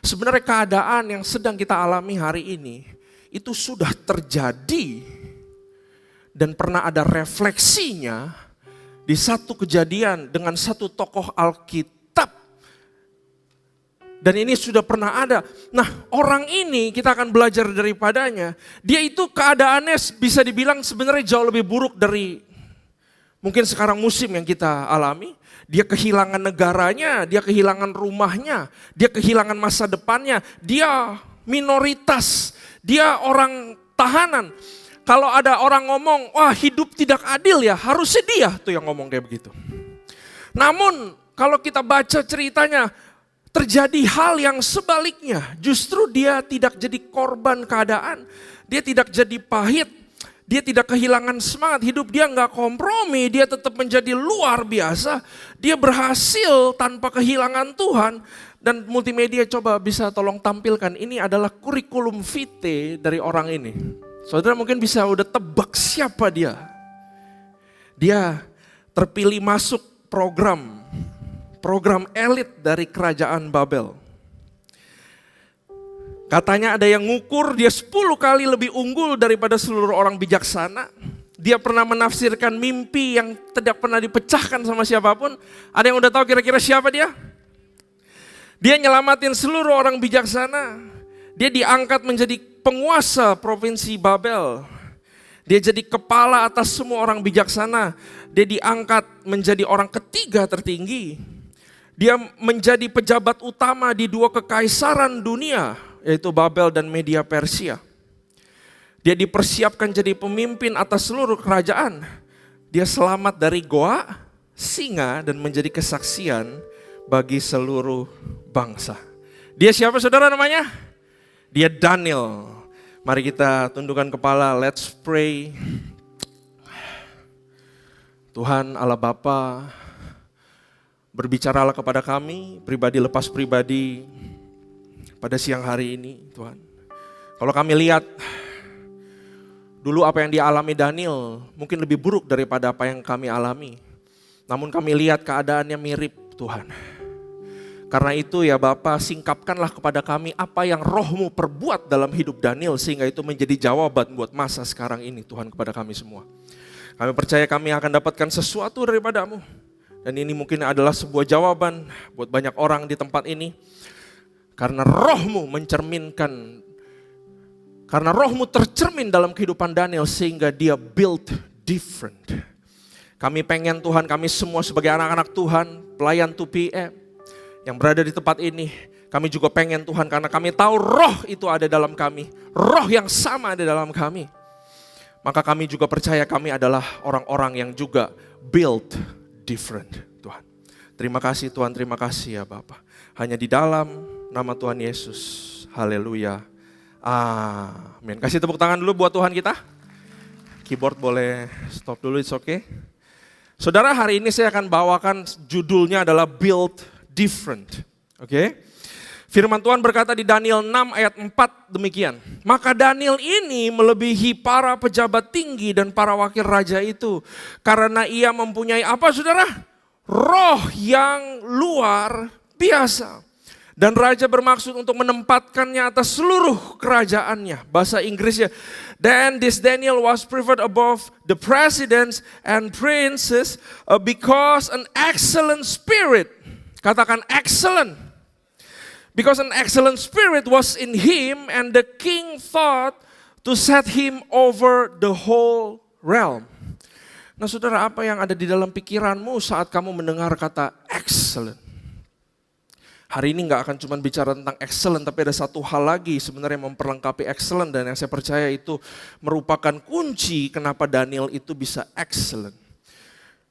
sebenarnya keadaan yang sedang kita alami hari ini, itu sudah terjadi dan pernah ada refleksinya di satu kejadian dengan satu tokoh Alkitab. Dan ini sudah pernah ada. Nah orang ini kita akan belajar daripadanya. Dia itu keadaannya bisa dibilang sebenarnya jauh lebih buruk dari mungkin sekarang musim yang kita alami. Dia kehilangan negaranya, dia kehilangan rumahnya, dia kehilangan masa depannya. Dia minoritas, dia orang tahanan. Kalau ada orang ngomong, wah hidup tidak adil ya, harusnya dia tuh yang ngomong kayak begitu. Namun kalau kita baca ceritanya, terjadi hal yang sebaliknya. Justru dia tidak jadi korban keadaan, dia tidak jadi pahit, dia tidak kehilangan semangat hidup, dia nggak kompromi, dia tetap menjadi luar biasa. Dia berhasil tanpa kehilangan Tuhan. Dan multimedia coba bisa tolong tampilkan, ini adalah kurikulum vitae dari orang ini. Saudara mungkin bisa udah tebak siapa dia. Dia terpilih masuk program elit dari kerajaan Babel. Katanya ada yang ngukur dia 10 kali lebih unggul daripada seluruh orang bijaksana. Dia pernah menafsirkan mimpi yang tidak pernah dipecahkan sama siapapun. Ada yang udah tahu kira-kira siapa dia? Dia nyelamatin seluruh orang bijaksana. Dia diangkat menjadi penguasa provinsi Babel. Dia jadi kepala atas semua orang bijaksana. Dia diangkat menjadi orang ketiga tertinggi. Dia menjadi pejabat utama di 2 kekaisaran dunia, yaitu Babel dan Media Persia. Dia dipersiapkan jadi pemimpin atas seluruh kerajaan. Dia selamat dari goa singa dan menjadi kesaksian bagi seluruh bangsa. Dia siapa saudara namanya? Dia Daniel. Mari kita tundukkan kepala, let's pray. Tuhan Allah Bapa, berbicaralah kepada kami, pribadi lepas pribadi, pada siang hari ini Tuhan. Kalau kami lihat dulu apa yang dialami Daniel mungkin lebih buruk daripada apa yang kami alami. Namun kami lihat keadaannya mirip Tuhan. Karena itu ya Bapa, singkapkanlah kepada kami apa yang Roh-Mu perbuat dalam hidup Daniel sehingga itu menjadi jawaban buat masa sekarang ini Tuhan kepada kami semua. Kami percaya kami akan dapatkan sesuatu daripada-Mu. Dan ini mungkin adalah sebuah jawaban buat banyak orang di tempat ini. Karena Roh-Mu mencerminkan, karena Roh-Mu tercermin dalam kehidupan Daniel sehingga dia built different. Kami pengen Tuhan, kami semua sebagai anak-anak Tuhan, pelayan 2PM, yang berada di tempat ini, kami juga pengen Tuhan karena kami tahu roh itu ada dalam kami. Roh yang sama ada dalam kami. Maka kami juga percaya kami adalah orang-orang yang juga built different Tuhan. Terima kasih Tuhan, terima kasih ya Bapa. Hanya di dalam nama Tuhan Yesus. Haleluya. Amin. Kasih tepuk tangan dulu buat Tuhan kita. Keyboard boleh stop dulu, it's okay. Saudara, hari ini saya akan bawakan judulnya adalah Build Different. Oke. Firman Tuhan berkata di Daniel 6 ayat 4 demikian. Maka Daniel ini melebihi para pejabat tinggi dan para wakil raja itu. Karena ia mempunyai apa saudara? Roh yang luar biasa. Dan raja bermaksud untuk menempatkannya atas seluruh kerajaannya. Bahasa Inggrisnya. Then this Daniel was preferred above the presidents and princes because an excellent spirit. Katakan excellent. Because an excellent spirit was in him and the king thought to set him over the whole realm. Nah saudara, apa yang ada di dalam pikiranmu saat kamu mendengar kata excellent? Hari ini gak akan cuma bicara tentang excellent, tapi ada satu hal lagi sebenarnya yang memperlengkapi excellent dan yang saya percaya itu merupakan kunci kenapa Daniel itu bisa excellent.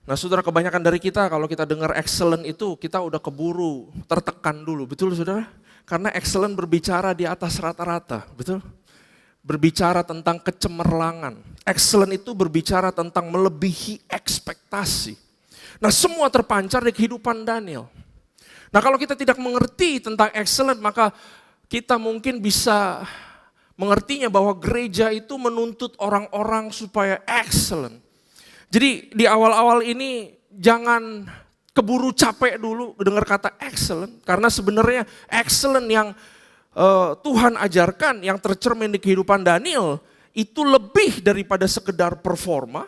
Nah saudara, kebanyakan dari kita kalau kita dengar excellent itu kita udah keburu tertekan dulu, betul saudara? Karena excellent berbicara di atas rata-rata, betul? Berbicara tentang kecemerlangan. Excellent itu berbicara tentang melebihi ekspektasi. Nah semua terpancar di kehidupan Daniel. Nah kalau kita tidak mengerti tentang excellent, maka kita mungkin bisa mengertinya bahwa gereja itu menuntut orang-orang supaya excellent. Jadi di awal-awal ini jangan keburu capek dulu dengar kata excellent. Karena sebenarnya excellent yang Tuhan ajarkan, yang tercermin di kehidupan Daniel, itu lebih daripada sekedar performa.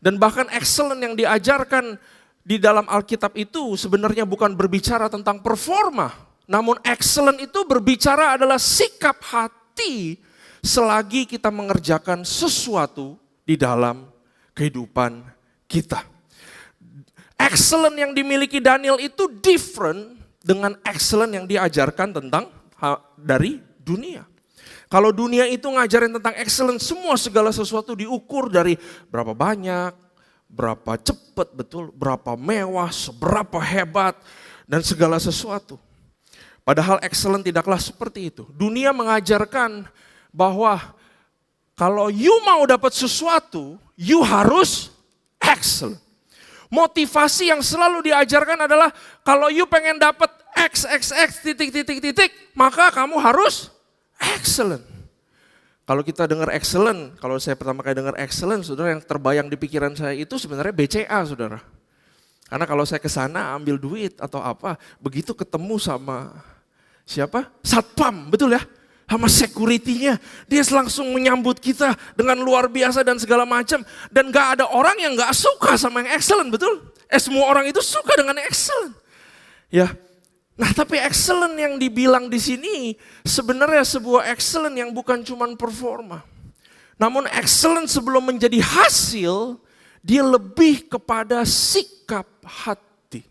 Dan bahkan excellent yang diajarkan di dalam Alkitab itu sebenarnya bukan berbicara tentang performa. Namun excellent itu berbicara adalah sikap hati selagi kita mengerjakan sesuatu di dalam kehidupan kita. Excellent yang dimiliki Daniel itu different dengan excellent yang diajarkan tentang dari dunia. Kalau dunia itu ngajarin tentang excellence, semua segala sesuatu diukur dari berapa banyak, berapa cepat, betul, berapa mewah, seberapa hebat, dan segala sesuatu. Padahal excellent tidaklah seperti itu. Dunia mengajarkan bahwa kalau you mau dapat sesuatu, you harus excellent. Motivasi yang selalu diajarkan adalah kalau you pengen dapat XXX titik, maka kamu harus excellent. Kalau kita dengar excellent, kalau saya pertama kali dengar excellent, saudara, yang terbayang di pikiran saya itu sebenarnya BCA, saudara. Karena kalau saya ke sana ambil duit atau apa, begitu ketemu sama siapa? Satpam, betul ya? Sama security-nya, dia langsung menyambut kita dengan luar biasa dan segala macam. Dan gak ada orang yang gak suka sama yang excellent, betul? Semua orang itu suka dengan yang excellent. Ya. Nah, tapi excellent yang dibilang di sini sebenarnya sebuah excellent yang bukan cuma performa. Namun excellent sebelum menjadi hasil, dia lebih kepada sikap hati.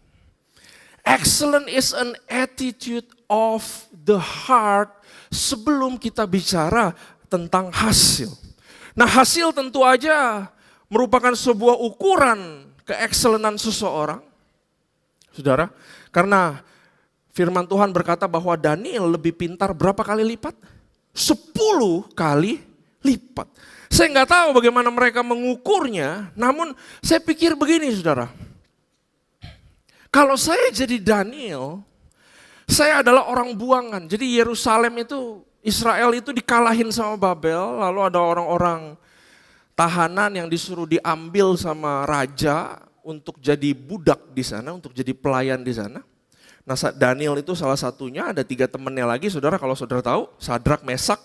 Excellent is an attitude of the heart sebelum kita bicara tentang hasil. Nah, hasil tentu aja merupakan sebuah ukuran keekselenan seseorang. Saudara, karena firman Tuhan berkata bahwa Daniel lebih pintar berapa kali lipat? 10 kali lipat. Saya nggak tahu bagaimana mereka mengukurnya, namun saya pikir begini, saudara. Kalau saya jadi Daniel, saya adalah orang buangan. Jadi Yerusalem itu, Israel itu dikalahin sama Babel, lalu ada orang-orang tahanan yang disuruh diambil sama raja untuk jadi budak di sana, untuk jadi pelayan di sana. Nah, Daniel itu salah satunya, ada 3 temannya lagi, saudara, kalau saudara tahu, Sadrak, Mesak,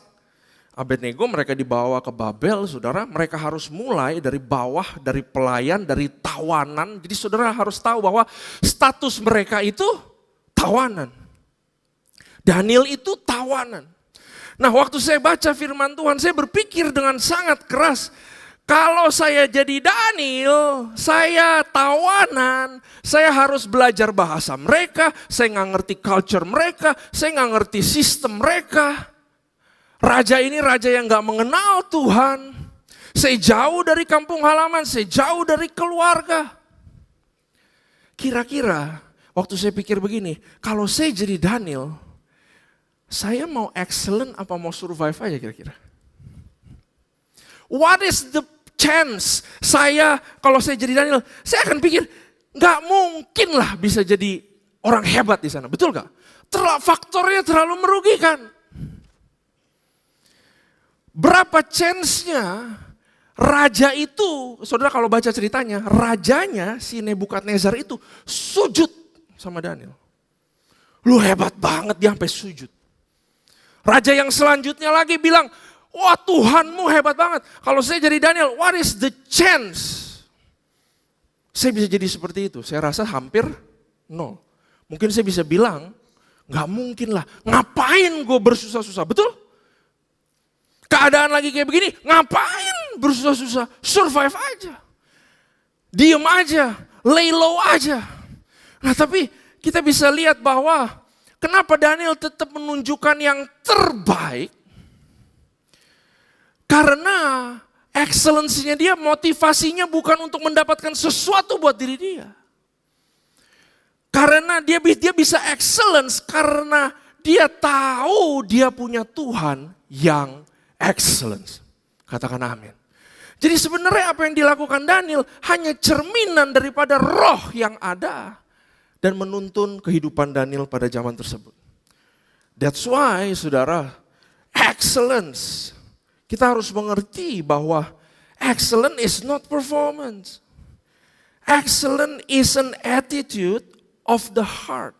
Abednego, mereka dibawa ke Babel, saudara, mereka harus mulai dari bawah, dari pelayan, dari tawanan. Jadi saudara harus tahu bahwa status mereka itu tawanan. Daniel itu tawanan. Nah, waktu saya baca firman Tuhan, saya berpikir dengan sangat keras, kalau saya jadi Daniel, saya tawanan, saya harus belajar bahasa mereka, saya nggak ngerti culture mereka, saya nggak ngerti sistem mereka. Raja ini raja yang nggak mengenal Tuhan. Saya jauh dari kampung halaman, saya jauh dari keluarga. Kira-kira waktu saya pikir begini, kalau saya jadi Daniel, saya mau excellent apa mau survive aja kira-kira? What is the chance saya, kalau saya jadi Daniel, saya akan pikir, nggak mungkin lah bisa jadi orang hebat di sana, betul gak? Faktornya terlalu merugikan. Berapa chance-nya raja itu, saudara kalau baca ceritanya, rajanya si Nebukadnezar itu sujud sama Daniel. Lu hebat banget, dia sampai sujud. Raja yang selanjutnya lagi bilang, wah Tuhanmu hebat banget. Kalau saya jadi Daniel, what is the chance? Saya bisa jadi seperti itu. Saya rasa hampir nol. Mungkin saya bisa bilang, gak mungkin lah. Ngapain gue bersusah-susah, betul? Keadaan lagi kayak begini, ngapain bersusah-susah? Survive aja. Diem aja, lay low aja. Nah tapi kita bisa lihat bahwa kenapa Daniel tetap menunjukkan yang terbaik. Karena excellency-nya dia, motivasinya bukan untuk mendapatkan sesuatu buat diri dia. Karena dia bisa excellence karena dia tahu dia punya Tuhan yang excellence. Katakan amin. Jadi sebenarnya apa yang dilakukan Daniel hanya cerminan daripada roh yang ada dan menuntun kehidupan Daniel pada zaman tersebut. That's why, saudara, excellence. Kita harus mengerti bahwa excellent is not performance. Excellent is an attitude of the heart.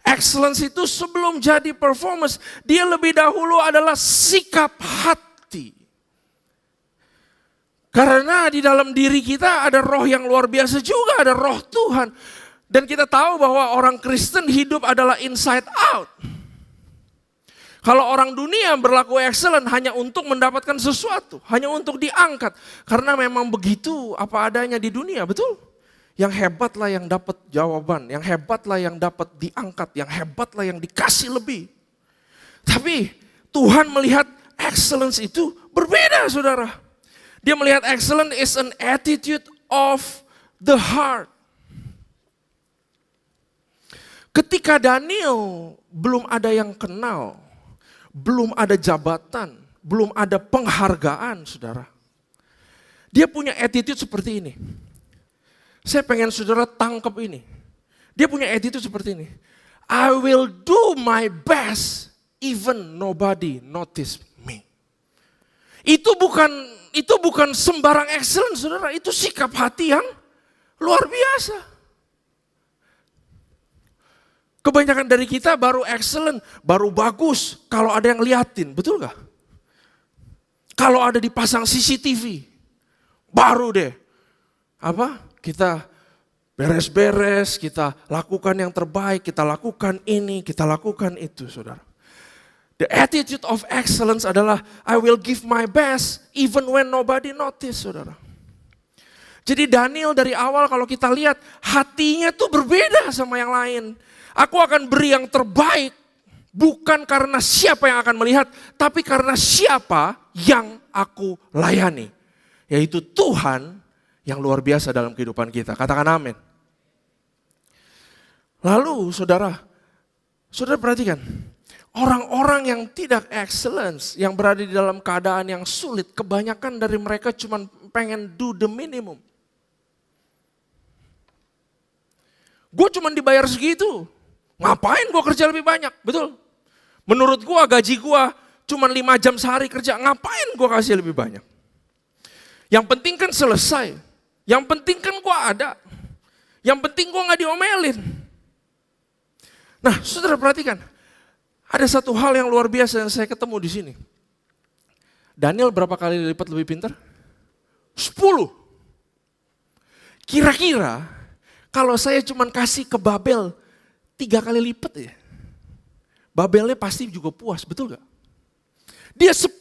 Excellence itu sebelum jadi performance, dia lebih dahulu adalah sikap hati. Karena di dalam diri kita ada roh yang luar biasa juga, ada roh Tuhan. Dan kita tahu bahwa orang Kristen hidup adalah inside out. Kalau orang dunia berlaku excellent hanya untuk mendapatkan sesuatu, hanya untuk diangkat. Karena memang begitu apa adanya di dunia, betul? Yang hebatlah yang dapat jawaban, yang hebatlah yang dapat diangkat, yang hebatlah yang dikasih lebih. Tapi Tuhan melihat excellence itu berbeda, saudara. Dia melihat excellence is an attitude of the heart. Ketika Daniel belum ada yang kenal, belum ada jabatan, belum ada penghargaan, saudara. Dia punya attitude seperti ini. Saya pengen saudara tangkap ini. Dia punya attitude seperti ini. I will do my best even nobody notice me. Itu bukan sembarang excellence, saudara. Itu sikap hati yang luar biasa. Kebanyakan dari kita baru excellent, baru bagus kalau ada yang liatin, betul gak? Kalau ada dipasang CCTV, baru deh. Kita beres-beres, kita lakukan yang terbaik, kita lakukan ini, kita lakukan itu, saudara. The attitude of excellence adalah I will give my best even when nobody notice, saudara. Jadi Daniel dari awal kalau kita lihat hatinya tuh berbeda sama yang lain. Aku akan beri yang terbaik bukan karena siapa yang akan melihat, tapi karena siapa yang aku layani. Yaitu Tuhan yang luar biasa dalam kehidupan kita. Katakan amin. Lalu saudara perhatikan, orang-orang yang tidak excellence, yang berada di dalam keadaan yang sulit, kebanyakan dari mereka cuma pengen do the minimum. Gue cuma dibayar segitu, ngapain gue kerja lebih banyak, betul? Menurut gue gaji gue cuma 5 jam sehari kerja, ngapain gue kasih lebih banyak? Yang penting kan selesai, yang penting kan gue ada, yang penting gue gak diomelin. Nah, saudara perhatikan, ada satu hal yang luar biasa yang saya ketemu di sini. Daniel berapa kali lipat lebih pintar? 10. Kira-kira kalau saya cuma kasih ke Babel 3 kali lipat ya, Babelnya pasti juga puas, betul gak? Dia 10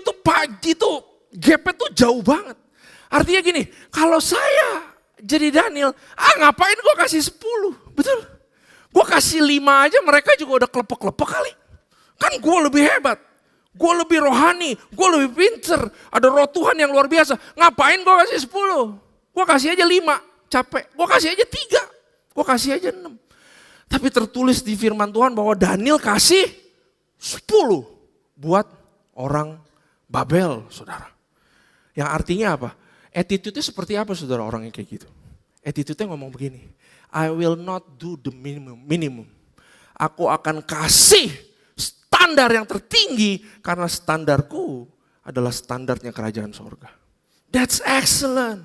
itu pagi tuh gapnya tuh jauh banget. Artinya gini, kalau saya jadi Daniel, ngapain gue kasih 10, betul? Gue kasih 5 aja mereka juga udah kelepek-kelepek kali. Kan gue lebih hebat, gue lebih rohani, gue lebih pinter, ada roh Tuhan yang luar biasa. Ngapain gue kasih 10? Gue kasih aja 5, capek. Gue kasih aja 3, gue kasih aja 6. Tapi tertulis di firman Tuhan bahwa Daniel kasih 10 buat orang Babel, saudara. Yang artinya apa? Attitude-nya seperti apa, saudara, orang yang kayak gitu? Attitude-nya ngomong begini, I will not do the minimum. Aku akan kasih standar yang tertinggi karena standarku adalah standarnya kerajaan sorga. That's excellent.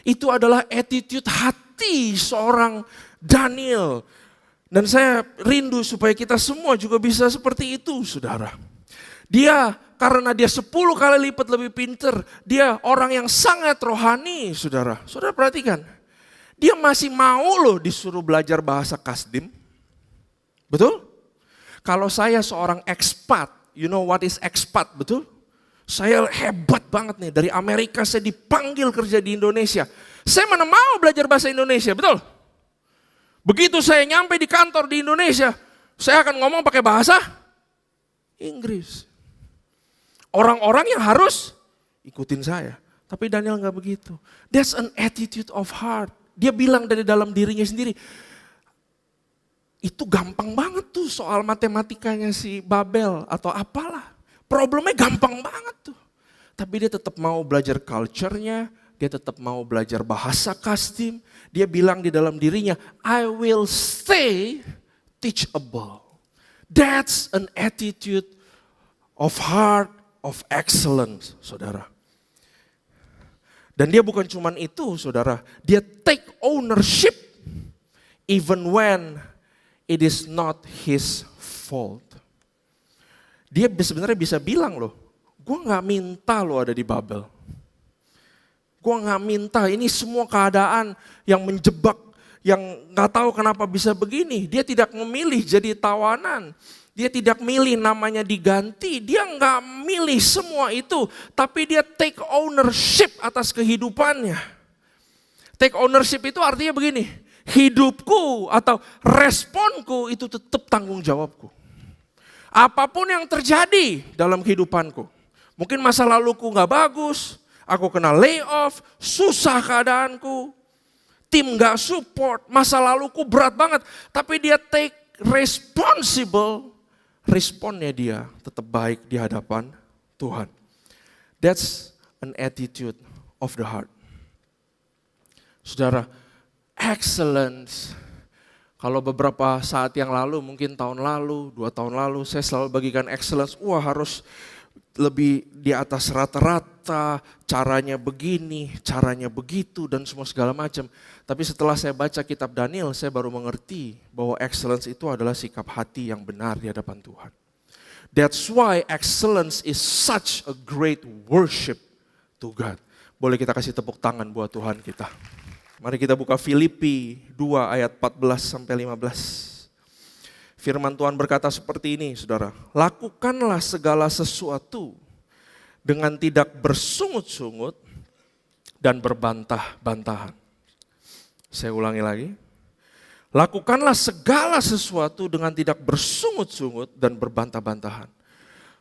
Itu adalah attitude hati seorang Daniel. Dan saya rindu supaya kita semua juga bisa seperti itu, saudara. Karena dia 10 kali lipat lebih pinter, dia orang yang sangat rohani, saudara. Saudara perhatikan, dia masih mau loh disuruh belajar bahasa Kasdim. Betul? Kalau saya seorang expat, you know what is expat, betul? Saya hebat banget nih, dari Amerika saya dipanggil kerja di Indonesia. Saya mana mau belajar bahasa Indonesia, betul? Begitu saya nyampe di kantor di Indonesia, saya akan ngomong pakai bahasa Inggris. Orang-orang yang harus ikutin saya. Tapi Daniel gak begitu. That's an attitude of heart. Dia bilang dari dalam dirinya sendiri, itu gampang banget tuh soal matematikanya si Babel atau apalah. Problemnya gampang banget tuh. Tapi dia tetap mau belajar culture-nya, dia tetap mau belajar bahasa Kasdim. Dia bilang di dalam dirinya, I will stay teachable. That's an attitude of heart of excellence, saudara. Dan dia bukan cuman itu, saudara. Dia take ownership even when it is not his fault. Dia sebenarnya bisa bilang loh, gue gak minta lo ada di Babel. Gue gak minta, ini semua keadaan yang menjebak, yang gak tahu kenapa bisa begini. Dia tidak memilih jadi tawanan. Dia tidak milih namanya diganti, dia nggak milih semua itu, tapi dia take ownership atas kehidupannya. Take ownership itu artinya begini, hidupku atau responku itu tetap tanggung jawabku. Apapun yang terjadi dalam kehidupanku. Mungkin masa laluku gak bagus, aku kena layoff, susah keadaanku, tim gak support, masa laluku berat banget. Tapi dia take responsible, responnya dia tetap baik di hadapan Tuhan. That's an attitude of the heart. Saudara, excellence. Kalau beberapa saat yang lalu, mungkin tahun lalu, 2 tahun lalu, saya selalu bagikan excellence. Wah, harus lebih di atas rata-rata, caranya begini, caranya begitu, dan semua segala macam. Tapi setelah saya baca kitab Daniel, saya baru mengerti bahwa excellence itu adalah sikap hati yang benar di hadapan Tuhan. That's why excellence is such a great worship to God. Boleh kita kasih tepuk tangan buat Tuhan kita. Mari kita buka Filipi 2 ayat 14-15. Firman Tuhan berkata seperti ini, saudara. Lakukanlah segala sesuatu dengan tidak bersungut-sungut dan berbantah-bantahan. Saya ulangi lagi. Lakukanlah segala sesuatu dengan tidak bersungut-sungut dan berbantah-bantahan.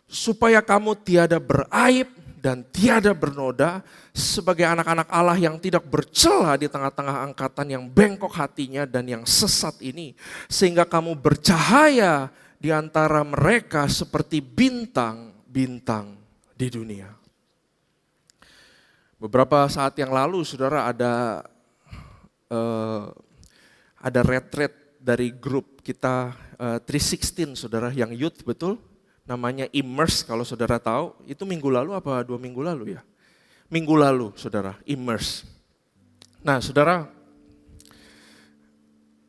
Supaya kamu tiada beraib dan tiada bernoda sebagai anak-anak Allah yang tidak bercela di tengah-tengah angkatan yang bengkok hatinya dan yang sesat ini. Sehingga kamu bercahaya di antara mereka seperti bintang-bintang di dunia. Beberapa saat yang lalu saudara ada retreat dari grup kita 316 saudara yang youth betul. Namanya Immerse kalau saudara tahu, itu minggu lalu apa 2 minggu lalu ya? Minggu lalu saudara, Immerse. Nah saudara,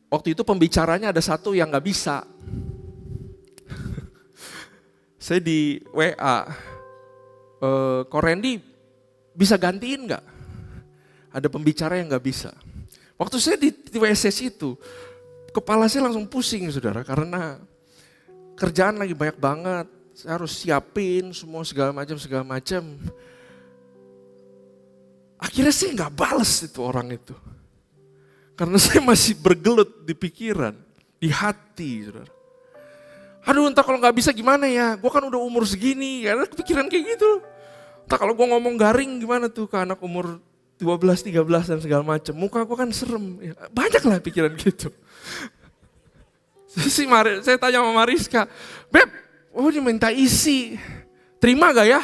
waktu itu pembicaranya ada satu yang gak bisa. Saya di WA, Ko Randy bisa gantiin gak? Ada pembicara yang gak bisa. Waktu saya di WC itu, kepala saya langsung pusing saudara, karena kerjaan lagi banyak banget, saya harus siapin semua segala macam. Akhirnya saya nggak bales itu orang itu. Karena saya masih bergelut di pikiran, di hati. Saudara. Aduh entah kalau nggak bisa gimana ya, gue kan udah umur segini, karena kepikiran kayak gitu. Entah kalau gue ngomong garing gimana tuh ke anak umur 12, 13 dan segala macam. Muka gue kan serem, ya, banyak lah pikiran gitu. Saya tanya sama Mariska, Beb, dia minta isi, terima gak ya?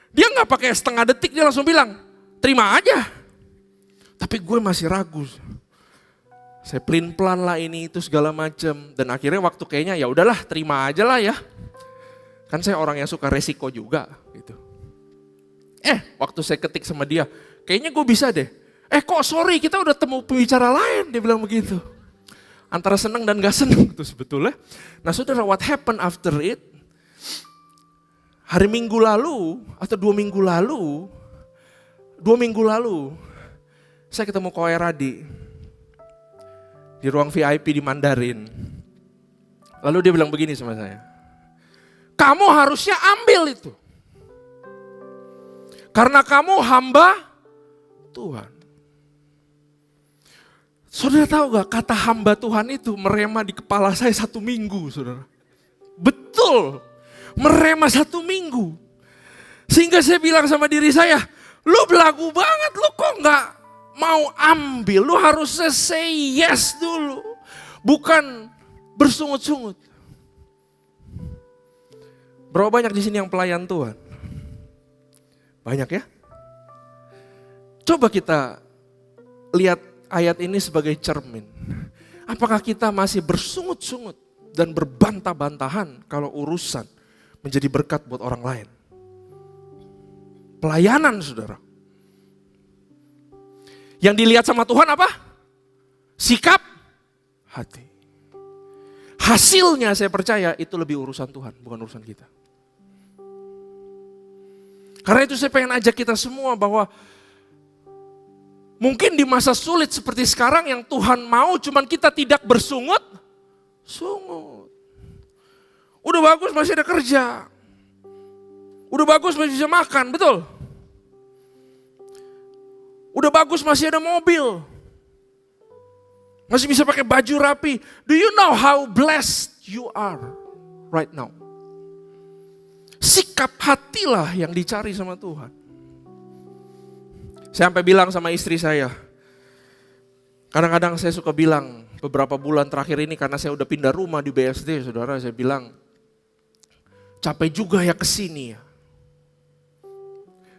Dia gak pakai setengah detik, dia langsung bilang, terima aja. Tapi gue masih ragu. Saya pelin-pelan lah ini itu segala macam, dan akhirnya waktu kayaknya ya udahlah terima aja lah ya. Kan saya orang yang suka resiko juga gitu. Waktu saya ketik sama dia, kayaknya gue bisa deh. Kok sorry kita udah temu pembicara lain, dia bilang begitu. Antara senang dan gak senang itu sebetulnya. Nah saudara, what happened after it? Hari Minggu lalu atau 2 minggu lalu, saya ketemu Ko Eradi di ruang VIP di Mandarin. Lalu dia bilang begini sama saya, kamu harusnya ambil itu. Karena kamu hamba Tuhan. Saudara tahu gak kata hamba Tuhan itu merema di kepala saya 1 minggu saudara. Betul, merema 1 minggu. Sehingga saya bilang sama diri saya, lu belagu banget, lu kok gak mau ambil, lu harusnya say yes dulu. Bukan bersungut-sungut. Berapa banyak di sini yang pelayan Tuhan? Banyak ya? Coba kita lihat ayat ini sebagai cermin. Apakah kita masih bersungut-sungut dan berbantah-bantahan kalau urusan menjadi berkat buat orang lain? Pelayanan saudara. Yang dilihat sama Tuhan apa? Sikap hati. Hasilnya saya percaya itu lebih urusan Tuhan, bukan urusan kita. Karena itu saya pengen ajak kita semua bahwa mungkin di masa sulit seperti sekarang yang Tuhan mau cuman kita tidak bersungut. Udah bagus masih ada kerja. Udah bagus masih bisa makan, betul? Udah bagus masih ada mobil. Masih bisa pakai baju rapi. Do you know how blessed you are right now? sikap hatilah yang dicari sama Tuhan. Saya sampai bilang sama istri saya, kadang-kadang saya suka bilang, beberapa bulan terakhir ini karena saya udah pindah rumah di BSD, saudara, saya bilang, capek juga ya kesini ya.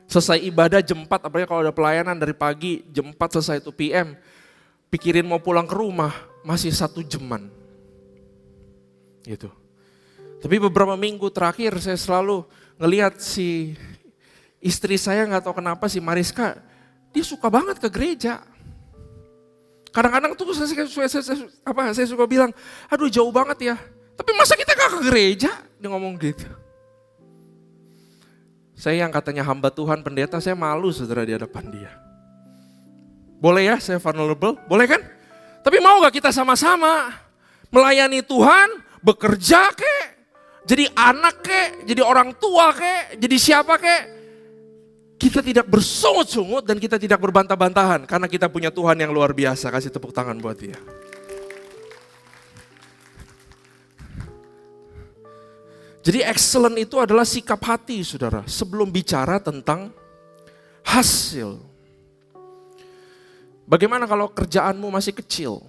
Selesai ibadah jam 4, apalagi kalau ada pelayanan dari pagi, jam 4 selesai 2 PM, pikirin mau pulang ke rumah, masih 1 jaman. Gitu. Tapi beberapa minggu terakhir saya selalu ngelihat si istri saya, nggak tahu kenapa, si Mariska, dia suka banget ke gereja. Kadang-kadang tuh saya suka bilang, aduh jauh banget ya. Tapi masa kita gak ke gereja? Dia ngomong gitu. Saya yang katanya hamba Tuhan, pendeta, saya malu saudara di hadapan dia. Boleh ya saya vulnerable? Boleh kan? Tapi mau gak kita sama-sama melayani Tuhan, bekerja kek, jadi anak kek, jadi orang tua kek, jadi siapa kek. Kita tidak bersungut-sungut dan kita tidak berbantah-bantahan karena kita punya Tuhan yang luar biasa. Kasih tepuk tangan buat dia. Jadi excellent itu adalah sikap hati, saudara. Sebelum bicara tentang hasil. Bagaimana kalau kerjaanmu masih kecil?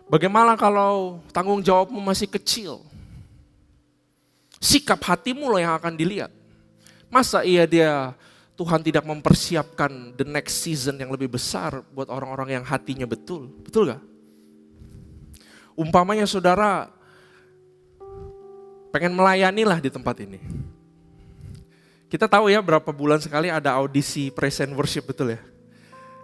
Bagaimana kalau tanggung jawabmu masih kecil? Sikap hatimu loh yang akan dilihat. Masa dia Tuhan tidak mempersiapkan the next season yang lebih besar buat orang-orang yang hatinya betul? Betul gak? Umpamanya saudara pengen melayani lah di tempat ini. Kita tahu ya berapa bulan sekali ada audisi praise and worship, betul ya?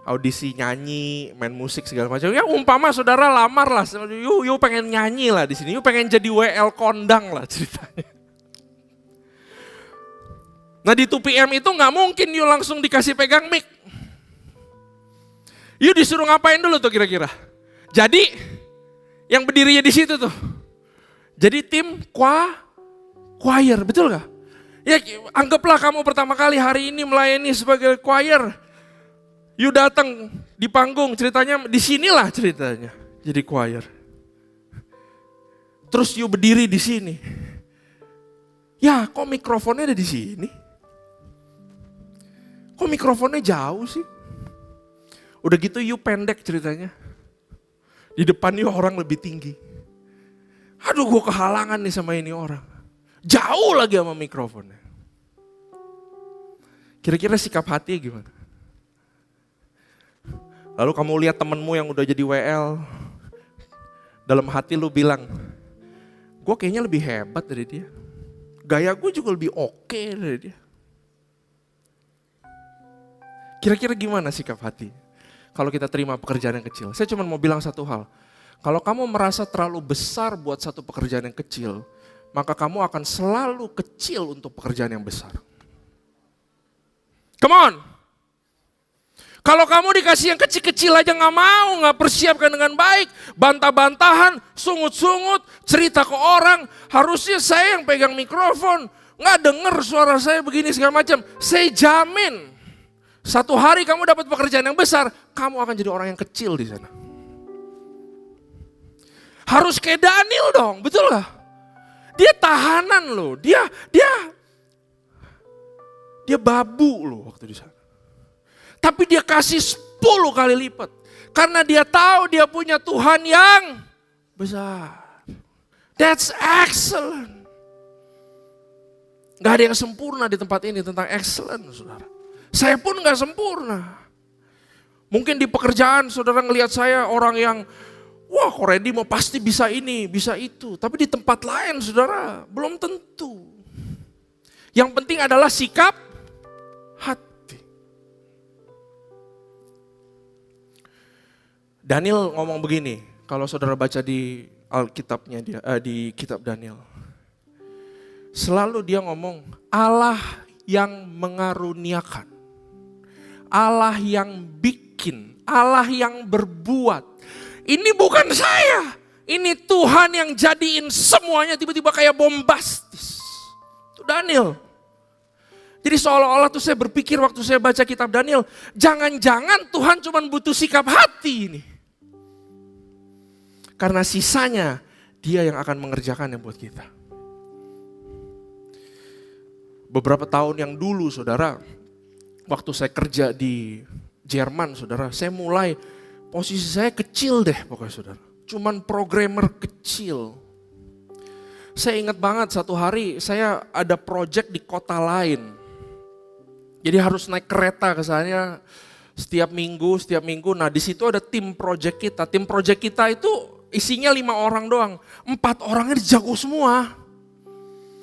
Audisi nyanyi, main musik segala macam. Ya umpama saudara lamar lah, yuk pengen nyanyi lah di sini, yuk pengen jadi WL kondang lah ceritanya. Nah di 2 PM itu nggak mungkin yuk langsung dikasih pegang mic. Yuk disuruh ngapain dulu tuh kira-kira? Jadi yang berdirinya di situ tuh. Jadi tim choir, betul gak? Ya anggaplah kamu pertama kali hari ini melayani sebagai choir. You datang di panggung, ceritanya di sinilah ceritanya jadi choir. Terus you berdiri di sini. Ya kok mikrofonnya ada di sini? Kok mikrofonnya jauh sih? Udah gitu you pendek ceritanya. Di depan you orang lebih tinggi. Aduh gue kehalangan nih sama ini orang. Jauh lagi sama mikrofonnya. Kira-kira sikap hati gimana? Lalu kamu lihat temenmu yang udah jadi WL. Dalam hati lu bilang, gue kayaknya lebih hebat dari dia. Gaya gue juga lebih oke dari dia. Kira-kira gimana sikap hati? Kalau kita terima pekerjaan yang kecil. Saya cuma mau bilang satu hal. Kalau kamu merasa terlalu besar buat satu pekerjaan yang kecil, maka kamu akan selalu kecil untuk pekerjaan yang besar. Come on! Kalau kamu dikasih yang kecil-kecil aja gak mau, gak persiapkan dengan baik, bantah-bantahan, sungut-sungut, cerita ke orang, harusnya saya yang pegang mikrofon, gak denger suara saya begini segala macam. Saya jamin, satu hari kamu dapat pekerjaan yang besar, kamu akan jadi orang yang kecil di sana. Harus kayak Daniel dong, betul gak? Dia tahanan loh, dia babu loh waktu di sana. Tapi dia kasih 10 kali lipat. Karena dia tahu dia punya Tuhan yang besar. That's excellent. Gak ada yang sempurna di tempat ini tentang excellent, saudara. Saya pun gak sempurna. Mungkin di pekerjaan saudara ngelihat saya orang yang, wah kok Randy mau pasti bisa ini, bisa itu. Tapi di tempat lain saudara, belum tentu. Yang penting adalah sikap hati. Daniel ngomong begini, kalau saudara baca di Alkitabnya dia, di kitab Daniel. Selalu dia ngomong, Allah yang mengaruniakan. Allah yang bikin, Allah yang berbuat. Ini bukan saya, ini Tuhan yang jadiin semuanya tiba-tiba kayak bombastis. Itu Daniel. Jadi seolah-olah tuh saya berpikir waktu saya baca kitab Daniel, jangan-jangan Tuhan cuma butuh sikap hati ini. Karena sisanya dia yang akan mengerjakannya buat kita. beberapa tahun yang dulu saudara, waktu saya kerja di Jerman saudara, saya mulai posisi saya kecil deh pokoknya saudara. Cuman programmer kecil. Saya ingat banget satu hari saya ada project di kota lain. Jadi harus naik kereta ke sana setiap minggu. Nah di situ ada tim project kita. Tim project kita itu isinya 5 orang doang. 4 orangnya jago semua.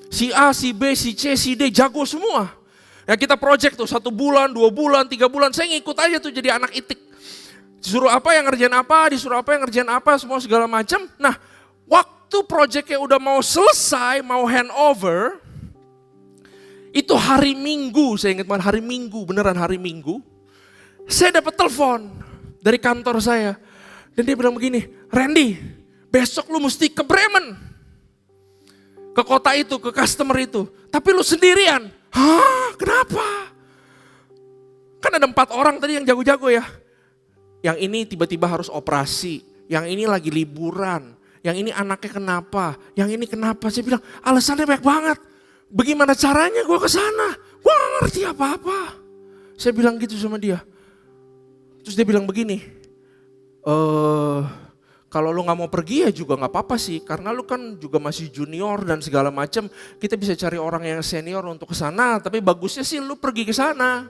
Si A, si B, si C, si D jago semua. Ya kita project tuh 1 bulan, 2 bulan, 3 bulan. Saya ngikut aja tuh jadi anak itik. Disuruh apa yang ngerjain apa, disuruh apa yang ngerjain apa, semua segala macam. Nah, waktu proyeknya udah mau selesai, mau handover, itu hari Minggu, saya ingat banget hari Minggu, beneran hari Minggu. Saya dapat telepon dari kantor saya. Dan dia bilang begini, Randy, besok lu mesti ke Bremen. Ke kota itu, ke customer itu. Tapi lu sendirian. Hah, kenapa? Kan ada 4 orang tadi yang jago-jago ya. Yang ini tiba-tiba harus operasi, yang ini lagi liburan, yang ini anaknya kenapa, yang ini kenapa. Saya bilang alasannya banyak banget. Bagaimana caranya gue ke sana? Gue gak ngerti apa-apa. Saya bilang gitu sama dia. Terus dia bilang begini, kalau lu gak mau pergi ya juga gak apa-apa sih. Karena lu kan juga masih junior dan segala macam. Kita bisa cari orang yang senior untuk ke sana. Tapi bagusnya sih lu pergi ke sana.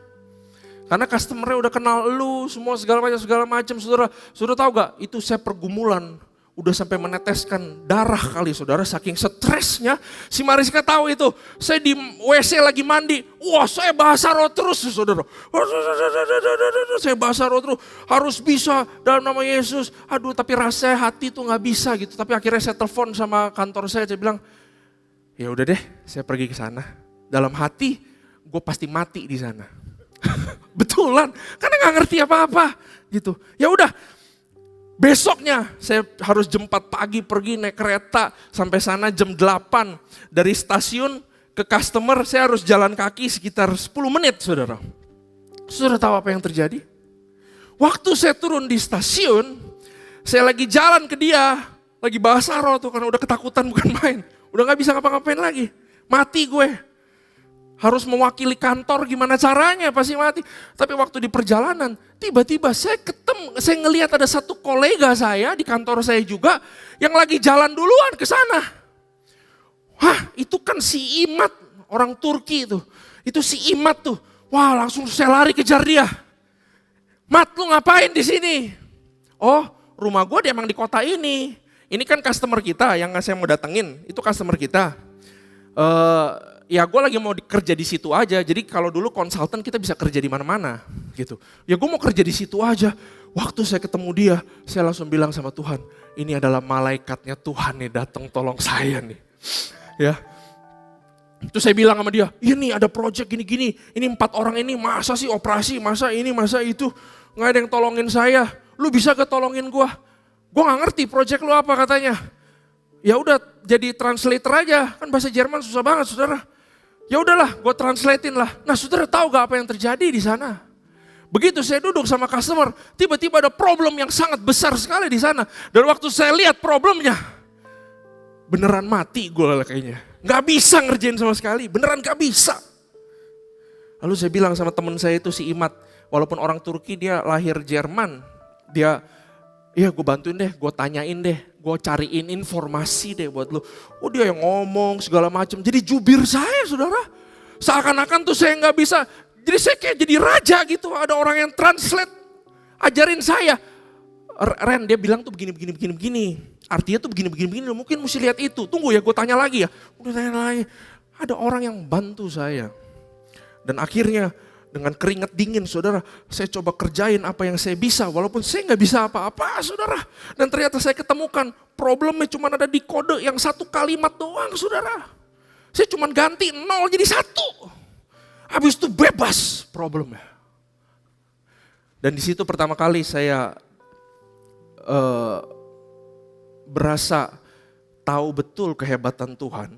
Karena customer-nya udah kenal lu, semua segala macam. Saudara tahu gak? Itu saya pergumulan, udah sampai meneteskan darah kali saudara, saking stresnya. Si Mariska tahu itu, saya di WC lagi mandi, wah saya bahasa roh terus saudara. Saya bahasa roh terus, harus bisa dalam nama Yesus. Aduh tapi rasanya hati tuh gak bisa gitu. Tapi akhirnya saya telepon sama kantor saya bilang, ya udah deh saya pergi ke sana. Dalam hati, gue pasti mati di sana. Betulan, karena gak ngerti apa-apa gitu. Ya udah, besoknya saya harus jam 4 pagi pergi naik kereta sampai sana jam 8. Dari stasiun ke customer saya harus jalan kaki sekitar 10 menit saudara. Saudara tahu apa yang terjadi? Waktu saya turun di stasiun, saya lagi jalan ke dia, lagi bahasa roh tuh karena udah ketakutan bukan main. Udah gak bisa ngapa-ngapain lagi, mati gue. Harus mewakili kantor gimana caranya pasti mati. Tapi waktu di perjalanan tiba-tiba saya ngelihat ada satu kolega saya di kantor saya juga yang lagi jalan duluan ke sana. Wah itu kan si Imat orang Turki itu. Itu si Imat tuh. Wah langsung saya lari kejar dia. Mat lu ngapain di sini? Oh rumah gue emang di kota ini. Ini kan customer kita yang saya mau datengin. Itu customer kita. Ya gue lagi mau kerja di situ aja, jadi kalau dulu konsultan kita bisa kerja di mana-mana gitu. Ya gue mau kerja di situ aja, waktu saya ketemu dia, saya langsung bilang sama Tuhan, ini adalah malaikatnya Tuhan nih datang tolong saya nih. Ya, terus saya bilang sama dia, ini ada project gini-gini, ini 4 orang ini masa sih operasi, masa ini, masa itu, gak ada yang tolongin saya, lu bisa gak tolongin gue? Gue gak ngerti project lu apa katanya. Ya udah jadi translator aja, kan bahasa Jerman susah banget saudara. Ya udahlah, gue translatein lah. Nah saudara tahu gak apa yang terjadi di sana? Begitu saya duduk sama customer, tiba-tiba ada problem yang sangat besar sekali di sana. Dan waktu saya lihat problemnya, beneran mati gue kayaknya. Gak bisa ngerjain sama sekali, beneran gak bisa. Lalu saya bilang sama teman saya itu si Imat, walaupun orang Turki dia lahir Jerman. Dia, iya gue bantuin deh, gue tanyain deh. Gue cariin informasi deh buat lu. Oh dia yang ngomong segala macam. Jadi jubir saya saudara. Seakan-akan tuh saya gak bisa. Jadi saya kayak jadi raja gitu. Ada orang yang translate. Ajarin saya. Ren dia bilang tuh begini. Artinya tuh begini. Mungkin mesti lihat itu. Tunggu ya gue tanya lagi ya. Udah tanya lagi. Ada orang yang bantu saya. Dan akhirnya dengan keringat dingin saudara, saya coba kerjain apa yang saya bisa, walaupun saya nggak bisa apa-apa saudara. Dan ternyata saya ketemukan problemnya cuma ada di kode yang 1 kalimat doang saudara. Saya cuma ganti 0 jadi 1. Habis itu bebas problemnya. Dan di situ pertama kali saya berasa tahu betul kehebatan Tuhan.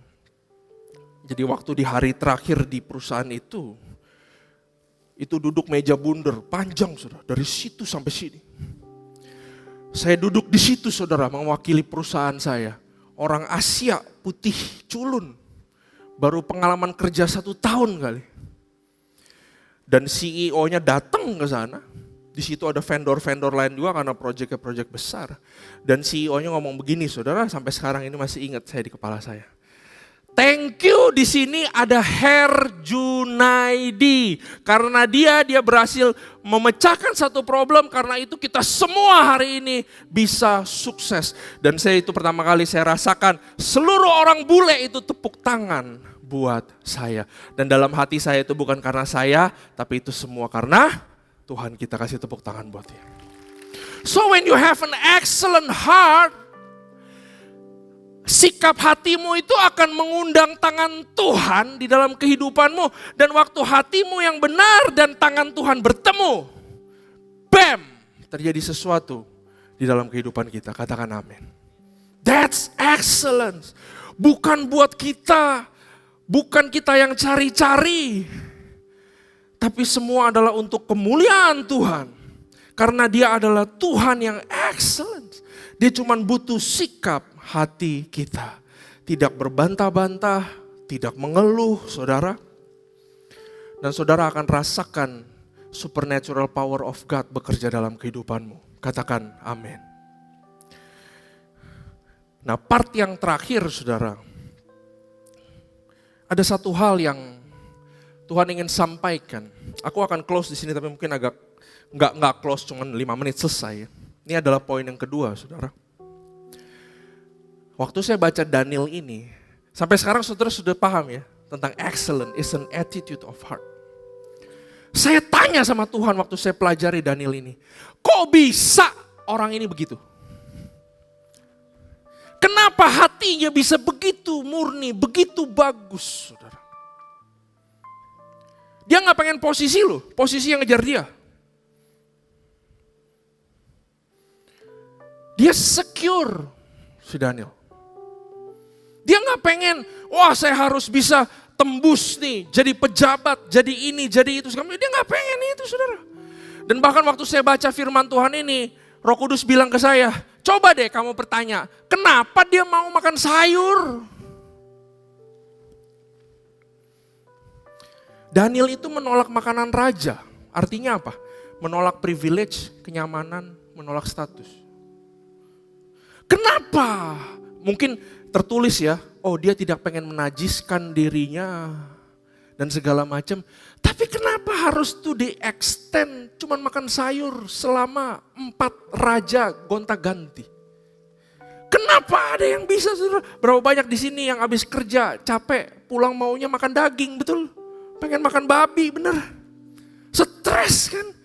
Jadi waktu di hari terakhir di perusahaan itu duduk meja bundar, panjang saudara, dari situ sampai sini. Saya duduk di situ saudara, mewakili perusahaan saya. Orang Asia, putih culun. baru pengalaman kerja 1 tahun kali. Dan CEO-nya datang ke sana. Di situ ada vendor-vendor lain juga karena proyeknya proyek besar. Dan CEO-nya ngomong begini, saudara, sampai sekarang ini masih ingat saya di kepala saya. Thank you, di sini ada Herjunaidi. Karena dia berhasil memecahkan satu problem, karena itu kita semua hari ini bisa sukses. Dan saya itu pertama kali saya rasakan seluruh orang bule itu tepuk tangan buat saya. Dan dalam hati saya itu bukan karena saya, tapi itu semua karena Tuhan, kita kasih tepuk tangan buat dia. So when you have an excellent heart, sikap hatimu itu akan mengundang tangan Tuhan di dalam kehidupanmu. Dan waktu hatimu yang benar dan tangan Tuhan bertemu, bam, terjadi sesuatu di dalam kehidupan kita. Katakan amin. That's excellence. Bukan buat kita, bukan kita yang cari-cari, tapi semua adalah untuk kemuliaan Tuhan. Karena dia adalah Tuhan yang excellent. Dia cuma butuh sikap hati kita. Tidak berbantah-bantah, tidak mengeluh, saudara. Dan saudara akan rasakan supernatural power of God bekerja dalam kehidupanmu. Katakan amin. Nah, part yang terakhir, saudara. Ada satu hal yang Tuhan ingin sampaikan. Aku akan close di sini, tapi mungkin agak nggak close, cuma 5 menit selesai. Ini adalah poin yang kedua, saudara. Waktu saya baca Daniel ini, sampai sekarang saudara sudah paham ya tentang excellent is an attitude of heart. Saya tanya sama Tuhan waktu saya pelajari Daniel ini, kok bisa orang ini begitu? Kenapa hatinya bisa begitu murni, begitu bagus, saudara? Dia gak pengen posisi loh, posisi yang ngejar dia. Dia secure, si Daniel. Dia gak pengen, wah saya harus bisa tembus nih, jadi pejabat, jadi ini, jadi itu. Dia gak pengen itu, saudara. Dan bahkan waktu saya baca firman Tuhan ini, Roh Kudus bilang ke saya, coba deh kamu bertanya, kenapa dia mau makan sayur? Daniel itu menolak makanan raja. Artinya apa? Menolak privilege, kenyamanan, menolak status. Kenapa? Mungkin tertulis ya, oh dia tidak pengen menajiskan dirinya dan segala macam. Tapi kenapa harus tuh di-extend cuman makan sayur selama 4 raja gonta-ganti? Kenapa ada yang bisa, saudara? Berapa banyak di sini yang habis kerja, capek, pulang maunya makan daging, betul? Pengen makan babi, bener? Stres kan?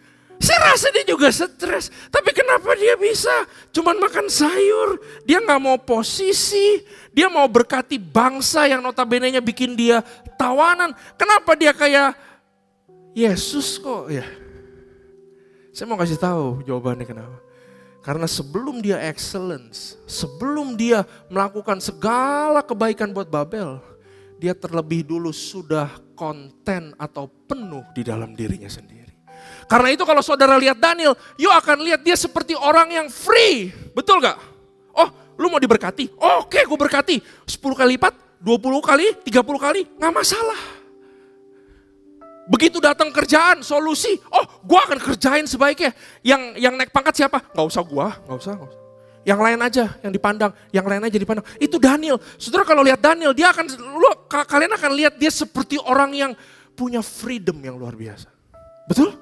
Saya rasa dia juga stres. Tapi kenapa dia bisa cuman makan sayur? Dia gak mau posisi. Dia mau berkati bangsa yang notabene-nya bikin dia tawanan. Kenapa dia kayak Yesus kok ya? Saya mau kasih tahu jawabannya kenapa. Karena sebelum dia excellence, sebelum dia melakukan segala kebaikan buat Babel, dia terlebih dulu sudah konten atau penuh di dalam dirinya sendiri. Karena itu kalau saudara lihat Daniel, you akan lihat dia seperti orang yang free. Betul gak? Oh, lu mau diberkati? Oh, oke, gue berkati. 10 kali lipat, 20 kali, 30 kali, gak masalah. Begitu datang kerjaan, solusi, oh gue akan kerjain sebaiknya. Yang naik pangkat siapa? Gak usah gue, gak usah. Yang lain aja yang dipandang, yang lain aja dipandang. Itu Daniel. Saudara kalau lihat Daniel, kalian akan lihat dia seperti orang yang punya freedom yang luar biasa. Betul?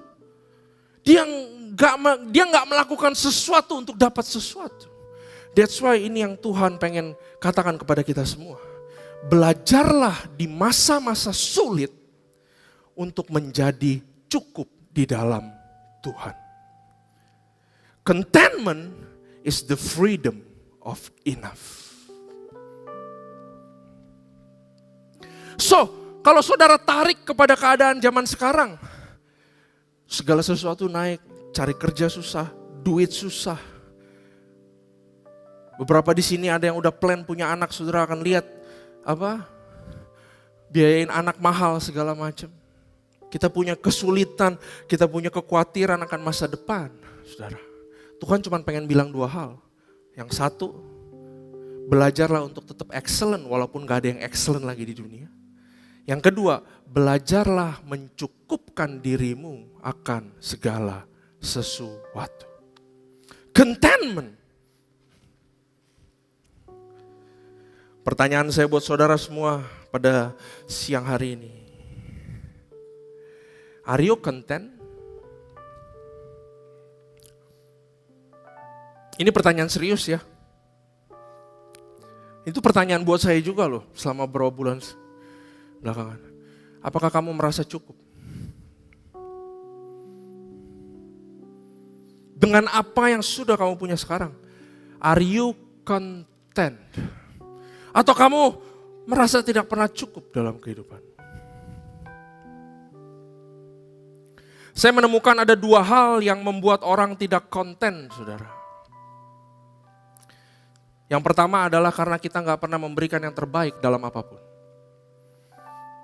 Dia nggak melakukan sesuatu untuk dapat sesuatu. That's why ini yang Tuhan pengen katakan kepada kita semua. Belajarlah di masa-masa sulit untuk menjadi cukup di dalam Tuhan. Contentment is the freedom of enough. So, kalau saudara tarik kepada keadaan zaman sekarang, segala sesuatu naik, cari kerja susah, duit susah. Beberapa di sini ada yang udah plan punya anak, saudara akan lihat biayain anak mahal segala macam. Kita punya kesulitan, kita punya kekhawatiran akan masa depan, saudara. Tuhan cuma pengen bilang 2 hal. Yang satu, belajarlah untuk tetap excellent walaupun gak ada yang excellent lagi di dunia. Yang kedua, belajarlah mencukupkan dirimu akan segala sesuatu. Contentment. Pertanyaan saya buat saudara semua pada siang hari ini. Are you content? Ini pertanyaan serius ya. Itu pertanyaan buat saya juga loh selama beberapa bulan belakangan. Apakah kamu merasa cukup? Dengan apa yang sudah kamu punya sekarang? Are you content? Atau kamu merasa tidak pernah cukup dalam kehidupan? Saya menemukan ada dua hal yang membuat orang tidak konten, saudara. Yang pertama adalah karena kita nggak pernah memberikan yang terbaik dalam apapun.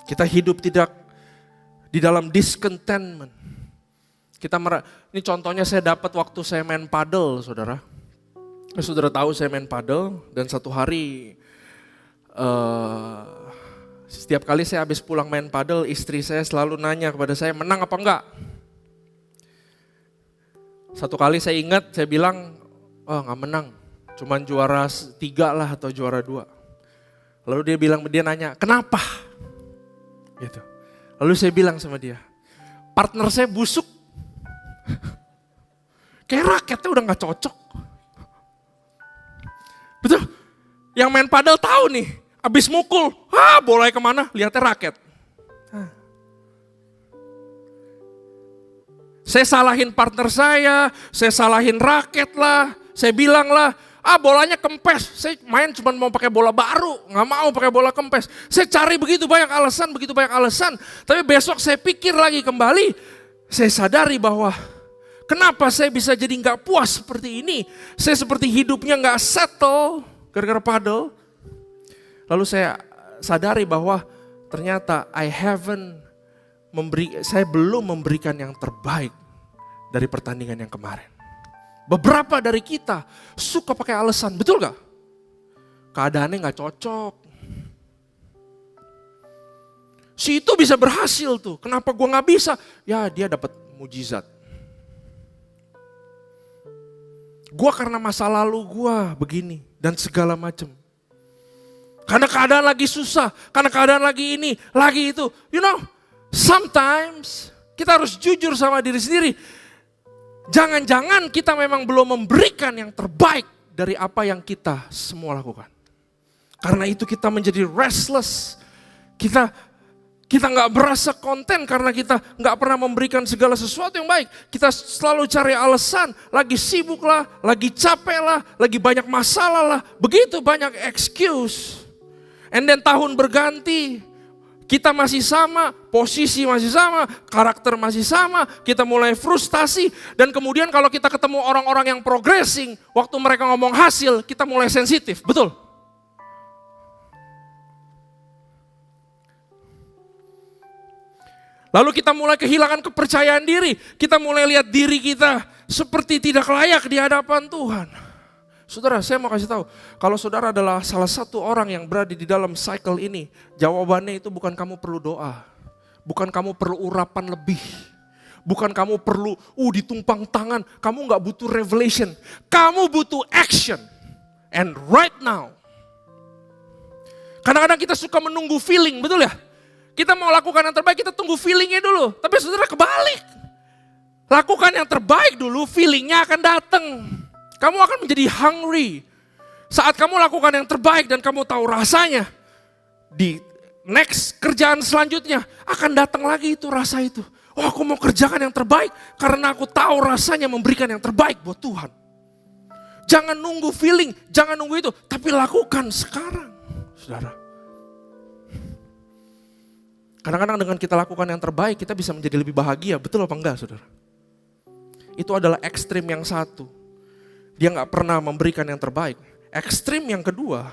Kita hidup tidak di dalam discontentment. Ini contohnya saya dapat waktu saya main padel, saudara. Saudara tahu saya main padel dan satu hari setiap kali saya habis pulang main padel, istri saya selalu nanya kepada saya, menang apa enggak? Satu kali saya ingat, saya bilang, oh nggak menang, cuman juara 3 lah atau juara 2. Lalu dia nanya, kenapa? Gitu. Lalu saya bilang sama dia, partner saya busuk, kayak raketnya udah nggak cocok. Betul? Yang main padel tahu nih, abis mukul, bolanya kemana? Lihatnya raket. Saya salahin partner saya salahin raket lah, saya bilang lah, bolanya kempes, saya main cuma mau pakai bola baru, nggak mau pakai bola kempes. Saya cari begitu banyak alasan, tapi besok saya pikir lagi kembali, saya sadari bahwa kenapa saya bisa jadi nggak puas seperti ini, saya seperti hidupnya nggak settle gara-gara padel. Lalu saya sadari bahwa ternyata saya belum memberikan yang terbaik dari pertandingan yang kemarin. Beberapa dari kita suka pakai alasan, betul gak? Keadaannya gak cocok. Si itu bisa berhasil tuh, kenapa gue gak bisa? Ya dia dapat mujizat. Gue karena masa lalu gue begini dan segala macam. Karena keadaan lagi susah, karena keadaan lagi ini, lagi itu. You know, sometimes kita harus jujur sama diri sendiri. Jangan-jangan kita memang belum memberikan yang terbaik dari apa yang kita semua lakukan. Karena itu kita menjadi restless. Kita nggak berasa konten karena kita nggak pernah memberikan segala sesuatu yang baik. Kita selalu cari alasan, lagi sibuk lah, lagi capek lah, lagi banyak masalah lah. Begitu banyak excuse. And then tahun berganti, kita masih sama, posisi masih sama, karakter masih sama, kita mulai frustasi. Dan kemudian kalau kita ketemu orang-orang yang progressing, waktu mereka ngomong hasil, kita mulai sensitif, betul? Lalu kita mulai kehilangan kepercayaan diri, kita mulai lihat diri kita seperti tidak layak di hadapan Tuhan. Saudara, saya mau kasih tahu, kalau saudara adalah salah satu orang yang berada di dalam cycle ini, jawabannya itu bukan kamu perlu doa, bukan kamu perlu urapan lebih, bukan kamu perlu ditumpang tangan, kamu gak butuh revelation, kamu butuh action. And right now, kadang-kadang kita suka menunggu feeling, betul ya? Kita mau lakukan yang terbaik, kita tunggu feelingnya dulu, tapi saudara kebalik. Lakukan yang terbaik dulu, feelingnya akan datang. Kamu akan menjadi hungry. Saat kamu lakukan yang terbaik dan kamu tahu rasanya, di next kerjaan selanjutnya akan datang lagi itu rasa itu. Oh, aku mau kerjakan yang terbaik karena aku tahu rasanya memberikan yang terbaik buat Tuhan. Jangan nunggu feeling, jangan nunggu itu, tapi lakukan sekarang, saudara. Kadang-kadang dengan kita lakukan yang terbaik, kita bisa menjadi lebih bahagia, betul apa enggak, saudara? Itu adalah ekstrim yang satu. Dia gak pernah memberikan yang terbaik. Ekstrim yang kedua,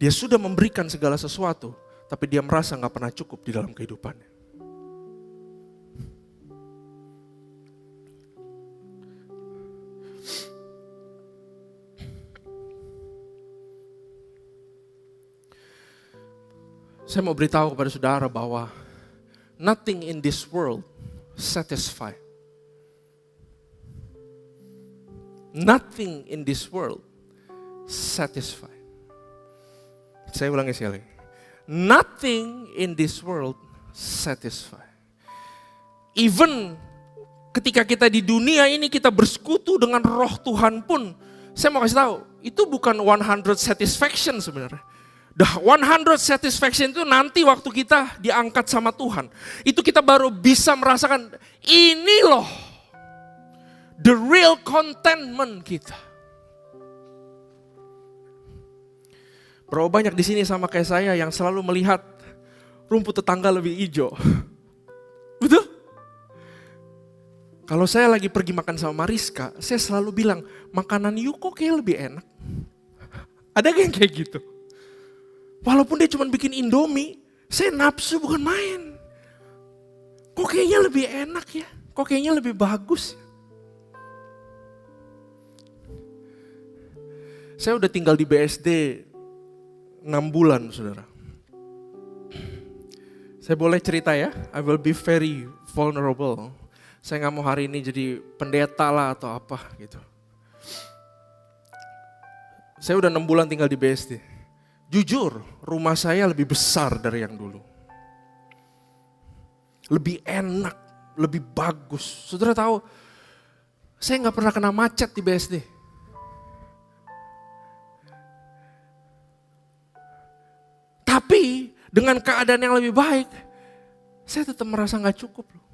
dia sudah memberikan segala sesuatu, tapi dia merasa gak pernah cukup di dalam kehidupannya. Saya mau beritahu kepada saudara bahwa nothing in this world satisfy. Nothing in this world satisfy. Saya ulangi sekali. Nothing in this world satisfy. Even ketika kita di dunia ini kita bersekutu dengan roh Tuhan pun, saya mau kasih tahu, itu bukan 100 satisfaction sebenarnya. The 100 satisfaction itu nanti waktu kita diangkat sama Tuhan. Itu kita baru bisa merasakan, ini loh the real contentment kita. Berapa banyak di sini sama kayak saya yang selalu melihat rumput tetangga lebih hijau. Betul? Kalau saya lagi pergi makan sama Mariska, saya selalu bilang, makanan you kok kayak lebih enak. Ada gak yang kayak gitu? Walaupun dia cuma bikin Indomie, saya nafsu bukan main. Kok kayaknya lebih enak ya? Kok kayaknya lebih bagus ya? Saya udah tinggal di BSD 6 bulan, saudara. Saya boleh cerita ya? I will be very vulnerable. Saya gak mau hari ini jadi pendeta lah atau apa gitu. Saya udah 6 bulan tinggal di BSD. Jujur, rumah saya lebih besar dari yang dulu. Lebih enak, lebih bagus. Saudara tahu, saya gak pernah kena macet di BSD. Tapi dengan keadaan yang lebih baik, saya tetap merasa gak cukup loh.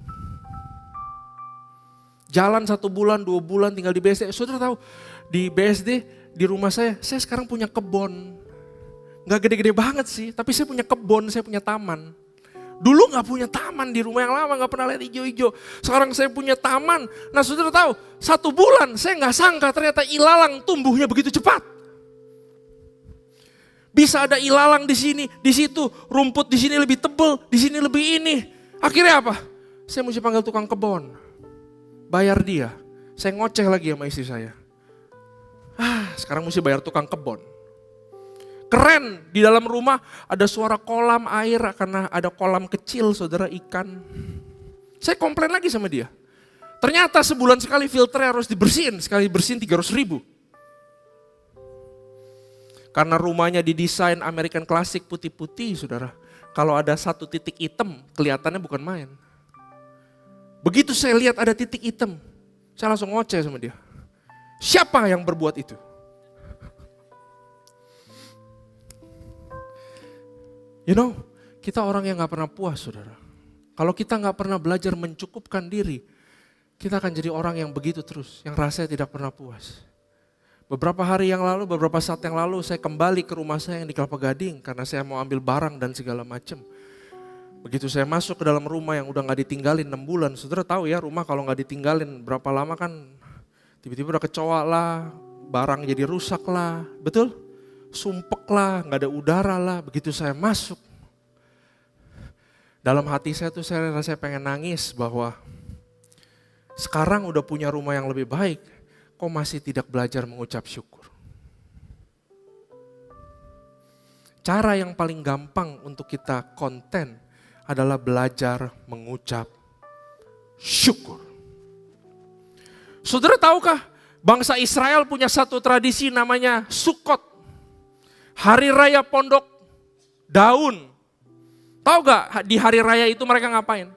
Jalan 1 bulan, 2 bulan tinggal di BSD. Saudara tahu, di BSD, di rumah saya sekarang punya kebun. Gak gede-gede banget sih, tapi saya punya kebun, saya punya taman. Dulu gak punya taman di rumah yang lama, gak pernah lihat hijau-hijau. Sekarang saya punya taman. Nah saudara tahu, 1 bulan saya gak sangka ternyata ilalang tumbuhnya begitu cepat. Bisa ada ilalang di sini, di situ, rumput di sini lebih tebal, di sini lebih ini. Akhirnya apa? Saya mesti panggil tukang kebun. Bayar dia. Saya ngoceh lagi sama istri saya. Sekarang mesti bayar tukang kebun. Keren, di dalam rumah ada suara kolam air karena ada kolam kecil saudara ikan. Saya komplain lagi sama dia. Ternyata sebulan sekali filternya harus dibersihin, sekali bersihin 300.000. Karena rumahnya didesain American Classic putih-putih saudara. Kalau ada 1 titik hitam kelihatannya bukan main. Begitu saya lihat ada titik hitam, saya langsung ngoceh sama dia. Siapa yang berbuat itu? You know, kita orang yang gak pernah puas saudara. Kalau kita gak pernah belajar mencukupkan diri, kita akan jadi orang yang begitu terus, yang rasanya tidak pernah puas. Beberapa hari yang lalu, beberapa saat yang lalu saya kembali ke rumah saya yang di Kelapa Gading karena saya mau ambil barang dan segala macam. Begitu saya masuk ke dalam rumah yang udah gak ditinggalin 6 bulan, saudara tahu ya rumah kalau gak ditinggalin berapa lama kan tiba-tiba udah kecoa lah, barang jadi rusak lah, betul? Sumpek lah, gak ada udara lah, begitu saya masuk. Dalam hati saya tuh saya rasa pengen nangis bahwa sekarang udah punya rumah yang lebih baik, kok masih tidak belajar mengucap syukur. Cara yang paling gampang untuk kita konten adalah belajar mengucap syukur. Saudara tahukah bangsa Israel punya satu tradisi namanya Sukot. Hari raya pondok daun. Tahu gak di hari raya itu mereka ngapain?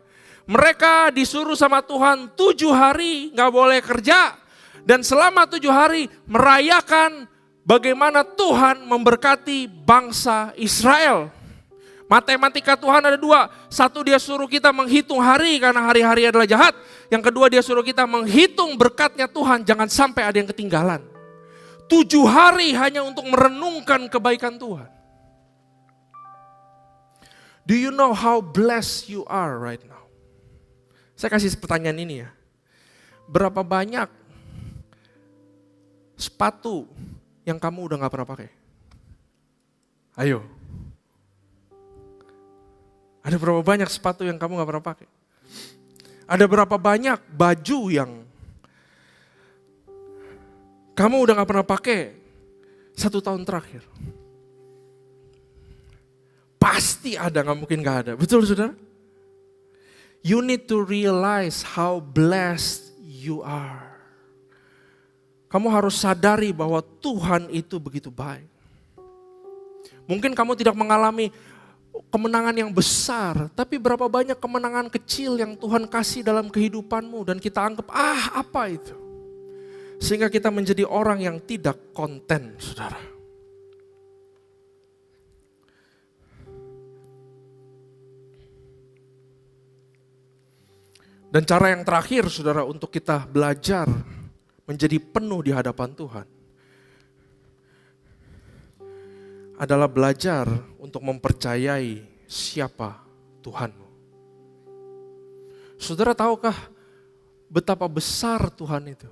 Mereka disuruh sama Tuhan 7 hari gak boleh kerja. Dan selama 7 hari merayakan bagaimana Tuhan memberkati bangsa Israel. Matematika Tuhan ada 2. Satu dia suruh kita menghitung hari karena hari-hari adalah jahat. Yang kedua dia suruh kita menghitung berkatnya Tuhan jangan sampai ada yang ketinggalan. 7 hari hanya untuk merenungkan kebaikan Tuhan. Do you know how blessed you are right now? Saya kasih pertanyaan ini ya. Berapa banyak sepatu yang kamu udah gak pernah pakai? Ayo. Ada berapa banyak sepatu yang kamu gak pernah pakai? Ada berapa banyak baju yang kamu udah gak pernah pakai 1 tahun terakhir? pasti ada, nggak mungkin nggak ada. Betul saudara? You need to realize how blessed you are. Kamu harus sadari bahwa Tuhan itu begitu baik. Mungkin kamu tidak mengalami kemenangan yang besar, tapi berapa banyak kemenangan kecil yang Tuhan kasih dalam kehidupanmu dan kita anggap, apa itu? Sehingga kita menjadi orang yang tidak konten, saudara. Dan cara yang terakhir, saudara, untuk kita belajar menjadi penuh di hadapan Tuhan adalah belajar untuk mempercayai siapa Tuhanmu. Saudara tahukah betapa besar Tuhan itu?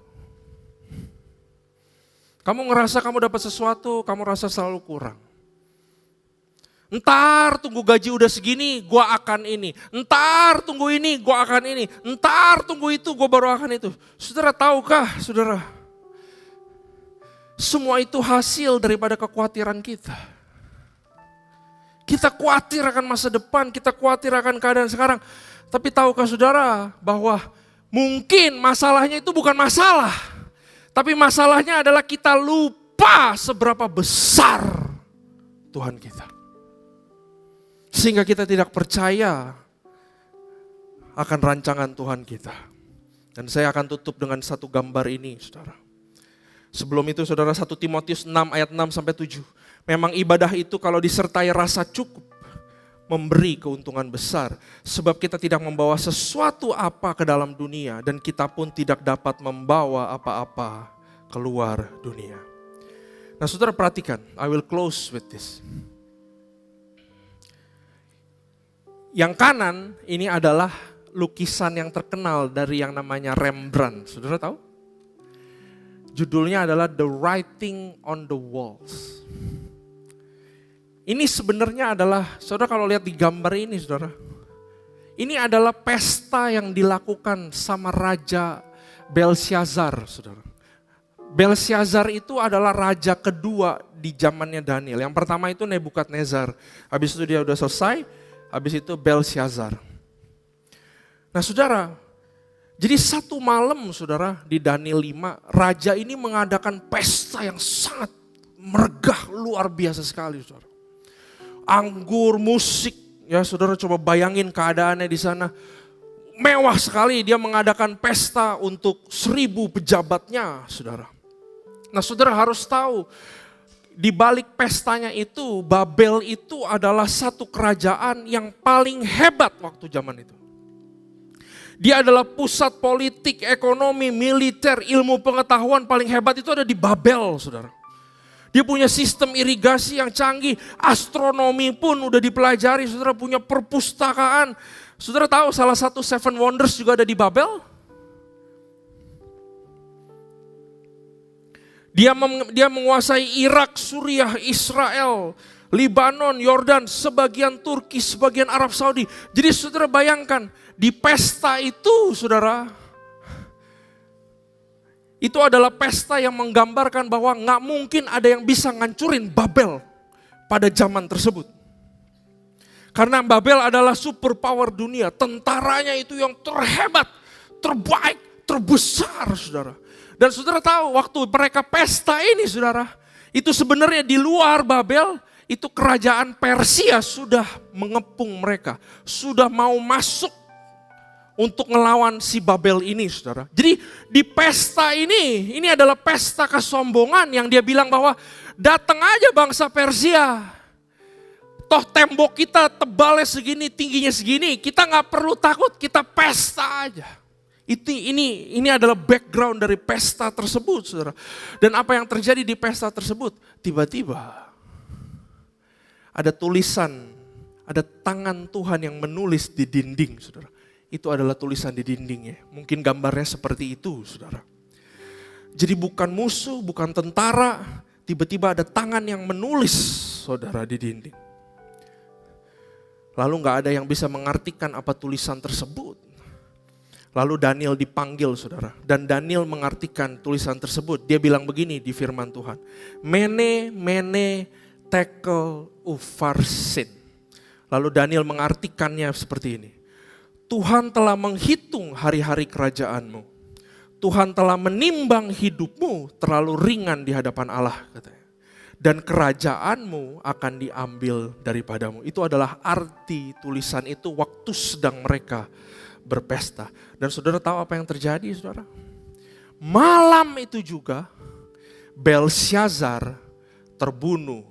Kamu ngerasa kamu dapat sesuatu, kamu rasa selalu kurang. Entar tunggu gaji udah segini, gua akan ini. Entar tunggu ini, gua akan ini. Entar tunggu itu, gua baru akan itu. Saudara tahukah, saudara? Semua itu hasil daripada kekhawatiran kita. Kita khawatir akan masa depan, kita khawatir akan keadaan sekarang. Tapi tahukah saudara bahwa mungkin masalahnya itu bukan masalah. Tapi masalahnya adalah kita lupa seberapa besar Tuhan kita. Sehingga kita tidak percaya akan rancangan Tuhan kita. Dan saya akan tutup dengan satu gambar ini, saudara. Sebelum itu saudara, 1 Timotius 6 ayat 6 sampai 7. Memang ibadah itu kalau disertai rasa cukup memberi keuntungan besar. Sebab kita tidak membawa sesuatu apa ke dalam dunia dan kita pun tidak dapat membawa apa-apa keluar dunia. Nah saudara perhatikan, I will close with this. Yang kanan ini adalah lukisan yang terkenal dari yang namanya Rembrandt. Saudara tahu? Judulnya adalah The Writing on the Walls. Ini sebenarnya adalah, saudara kalau lihat di gambar ini saudara, ini adalah pesta yang dilakukan sama Raja Belshazzar, saudara. Belshazzar itu adalah raja kedua di zamannya Daniel. Yang pertama itu Nebukadnezar, habis itu dia udah selesai, habis itu Belshazzar. Nah saudara, jadi satu malam saudara di Daniel 5, raja ini mengadakan pesta yang sangat megah, luar biasa sekali saudara. Anggur, musik, ya saudara coba bayangin keadaannya di sana. Mewah sekali, dia mengadakan pesta untuk 1000 pejabatnya saudara. Nah saudara harus tahu, di balik pestanya itu, Babel itu adalah satu kerajaan yang paling hebat waktu zaman itu. Dia adalah pusat politik, ekonomi, militer, ilmu pengetahuan paling hebat itu ada di Babel, saudara. Dia punya sistem irigasi yang canggih, astronomi pun udah dipelajari, saudara punya perpustakaan. Saudara tahu salah satu 7 Wonders juga ada di Babel? Dia menguasai Irak, Suriah, Israel, Libanon, Yordan, sebagian Turki, sebagian Arab Saudi. Jadi saudara bayangkan, di pesta itu saudara, itu adalah pesta yang menggambarkan bahwa gak mungkin ada yang bisa ngancurin Babel pada zaman tersebut. Karena Babel adalah superpower dunia, tentaranya itu yang terhebat, terbaik, terbesar saudara. Dan saudara tahu waktu mereka pesta ini saudara, itu sebenarnya di luar Babel, itu kerajaan Persia sudah mengepung mereka, sudah mau masuk untuk ngelawan si Babel ini saudara. Jadi di pesta ini adalah pesta kesombongan yang dia bilang bahwa datang aja bangsa Persia. Toh tembok kita tebalnya segini, tingginya segini, kita gak perlu takut, kita pesta aja. Ini adalah background dari pesta tersebut saudara. Dan apa yang terjadi di pesta tersebut? Tiba-tiba ada tulisan, ada tangan Tuhan yang menulis di dinding saudara. Itu adalah tulisan di dindingnya. Mungkin gambarnya seperti itu saudara. Jadi bukan musuh, bukan tentara. Tiba-tiba ada tangan yang menulis saudara di dinding. Lalu gak ada yang bisa mengartikan apa tulisan tersebut. Lalu Daniel dipanggil saudara. Dan Daniel mengartikan tulisan tersebut. Dia bilang begini di firman Tuhan. Mene, mene, tekel, ufarsin. Lalu Daniel mengartikannya seperti ini. Tuhan telah menghitung hari-hari kerajaanmu. Tuhan telah menimbang hidupmu terlalu ringan di hadapan Allah, katanya. Dan kerajaanmu akan diambil daripadamu. Itu adalah arti tulisan itu waktu sedang mereka berpesta. Dan saudara tahu apa yang terjadi, saudara? Malam itu juga Belshazzar terbunuh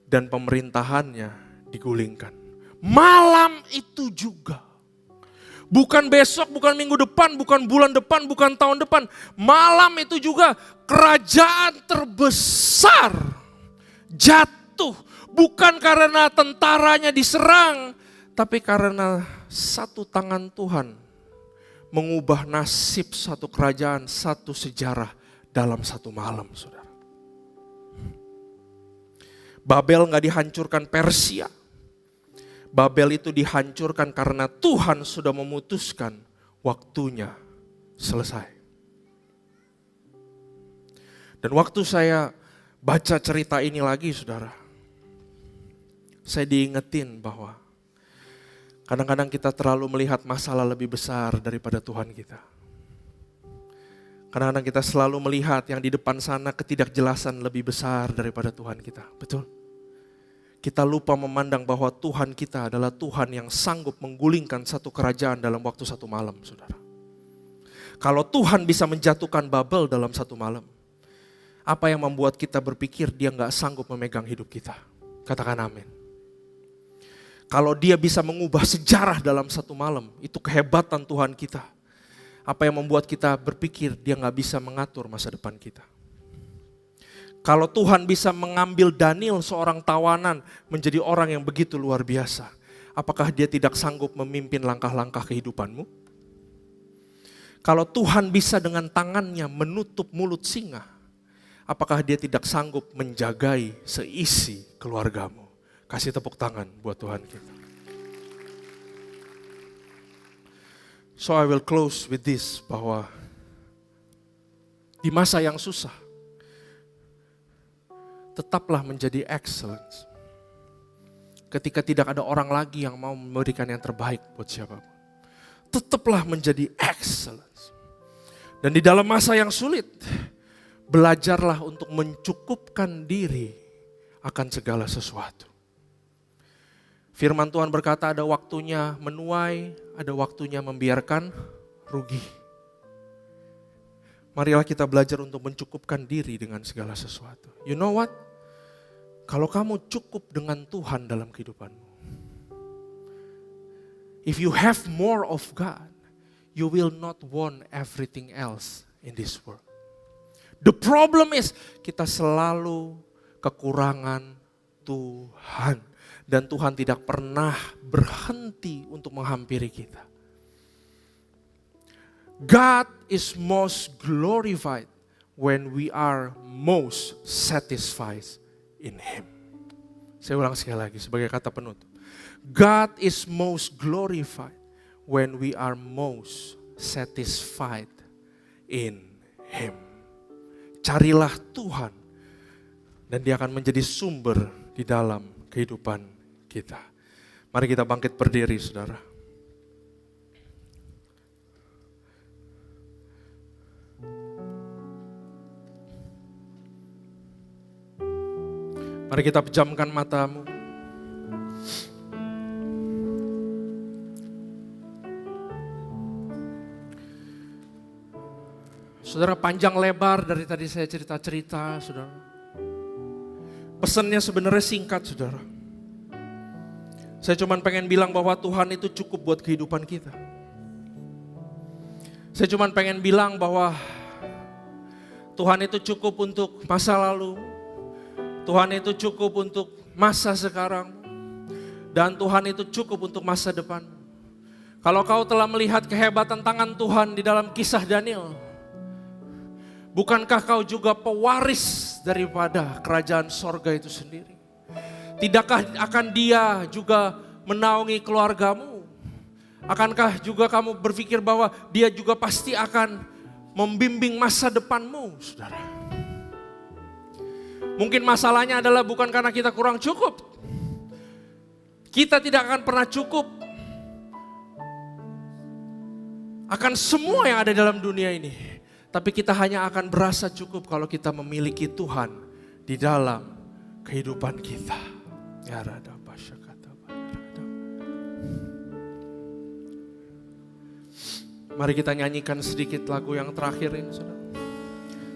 dan pemerintahannya digulingkan. Malam itu juga. Bukan besok, bukan minggu depan, bukan bulan depan, bukan tahun depan. Malam itu juga kerajaan terbesar jatuh. Bukan karena tentaranya diserang, tapi karena satu tangan Tuhan mengubah nasib satu kerajaan, satu sejarah dalam satu malam, saudara. Babel gak dihancurkan Persia. Babel itu dihancurkan karena Tuhan sudah memutuskan waktunya selesai. Dan waktu saya baca cerita ini lagi, saudara, saya diingetin bahwa kadang-kadang kita terlalu melihat masalah lebih besar daripada Tuhan kita. Kadang-kadang kita selalu melihat yang di depan sana ketidakjelasan lebih besar daripada Tuhan kita. Betul? Kita lupa memandang bahwa Tuhan kita adalah Tuhan yang sanggup menggulingkan satu kerajaan dalam waktu satu malam, saudara. Kalau Tuhan bisa menjatuhkan Babel dalam satu malam, apa yang membuat kita berpikir dia gak sanggup memegang hidup kita? Katakan amin. Kalau dia bisa mengubah sejarah dalam satu malam, itu kehebatan Tuhan kita. Apa yang membuat kita berpikir dia gak bisa mengatur masa depan kita? Kalau Tuhan bisa mengambil Daniel seorang tawanan menjadi orang yang begitu luar biasa, apakah dia tidak sanggup memimpin langkah-langkah kehidupanmu? Kalau Tuhan bisa dengan tangannya menutup mulut singa, apakah dia tidak sanggup menjagai seisi keluargamu? Kasih tepuk tangan buat Tuhan kita. So I will close with this, bahwa di masa yang susah, tetaplah menjadi excellence. Ketika tidak ada orang lagi yang mau memberikan yang terbaik buat siapapun, tetaplah menjadi excellence. Dan di dalam masa yang sulit, belajarlah untuk mencukupkan diri akan segala sesuatu. Firman Tuhan berkata ada waktunya menuai, ada waktunya membiarkan rugi. Marilah kita belajar untuk mencukupkan diri dengan segala sesuatu. You know what? Kalau kamu cukup dengan Tuhan dalam kehidupanmu, if you have more of God, you will not want everything else in this world. The problem is kita selalu kekurangan Tuhan. Dan Tuhan tidak pernah berhenti untuk menghampiri kita. God is most glorified when we are most satisfied in Him. Saya ulang sekali lagi sebagai kata penutup. God is most glorified when we are most satisfied in Him. Carilah Tuhan dan Dia akan menjadi sumber di dalam kehidupan kita. Mari kita bangkit berdiri, saudara. Mari kita pejamkan matamu. Saudara, panjang lebar dari tadi saya cerita-cerita, saudara. Pesannya sebenarnya singkat, saudara. Saya cuma pengen bilang bahwa Tuhan itu cukup buat kehidupan kita. Saya cuma pengen bilang bahwa Tuhan itu cukup untuk masa lalu. Tuhan itu cukup untuk masa sekarang. Dan Tuhan itu cukup untuk masa depan. Kalau kau telah melihat kehebatan tangan Tuhan di dalam kisah Daniel, bukankah kau juga pewaris daripada kerajaan sorga itu sendiri? Tidakkah akan Dia juga menaungi keluargamu? Akankah juga kamu berpikir bahwa Dia juga pasti akan membimbing masa depanmu, saudara? Mungkin masalahnya adalah bukan karena kita kurang cukup, Kita tidak akan pernah cukup akan semua yang ada dalam dunia ini. Tapi kita hanya akan berasa cukup kalau kita memiliki Tuhan di dalam kehidupan kita. Ya rada basyakata. Mari kita nyanyikan sedikit lagu yang terakhir ini, saudara.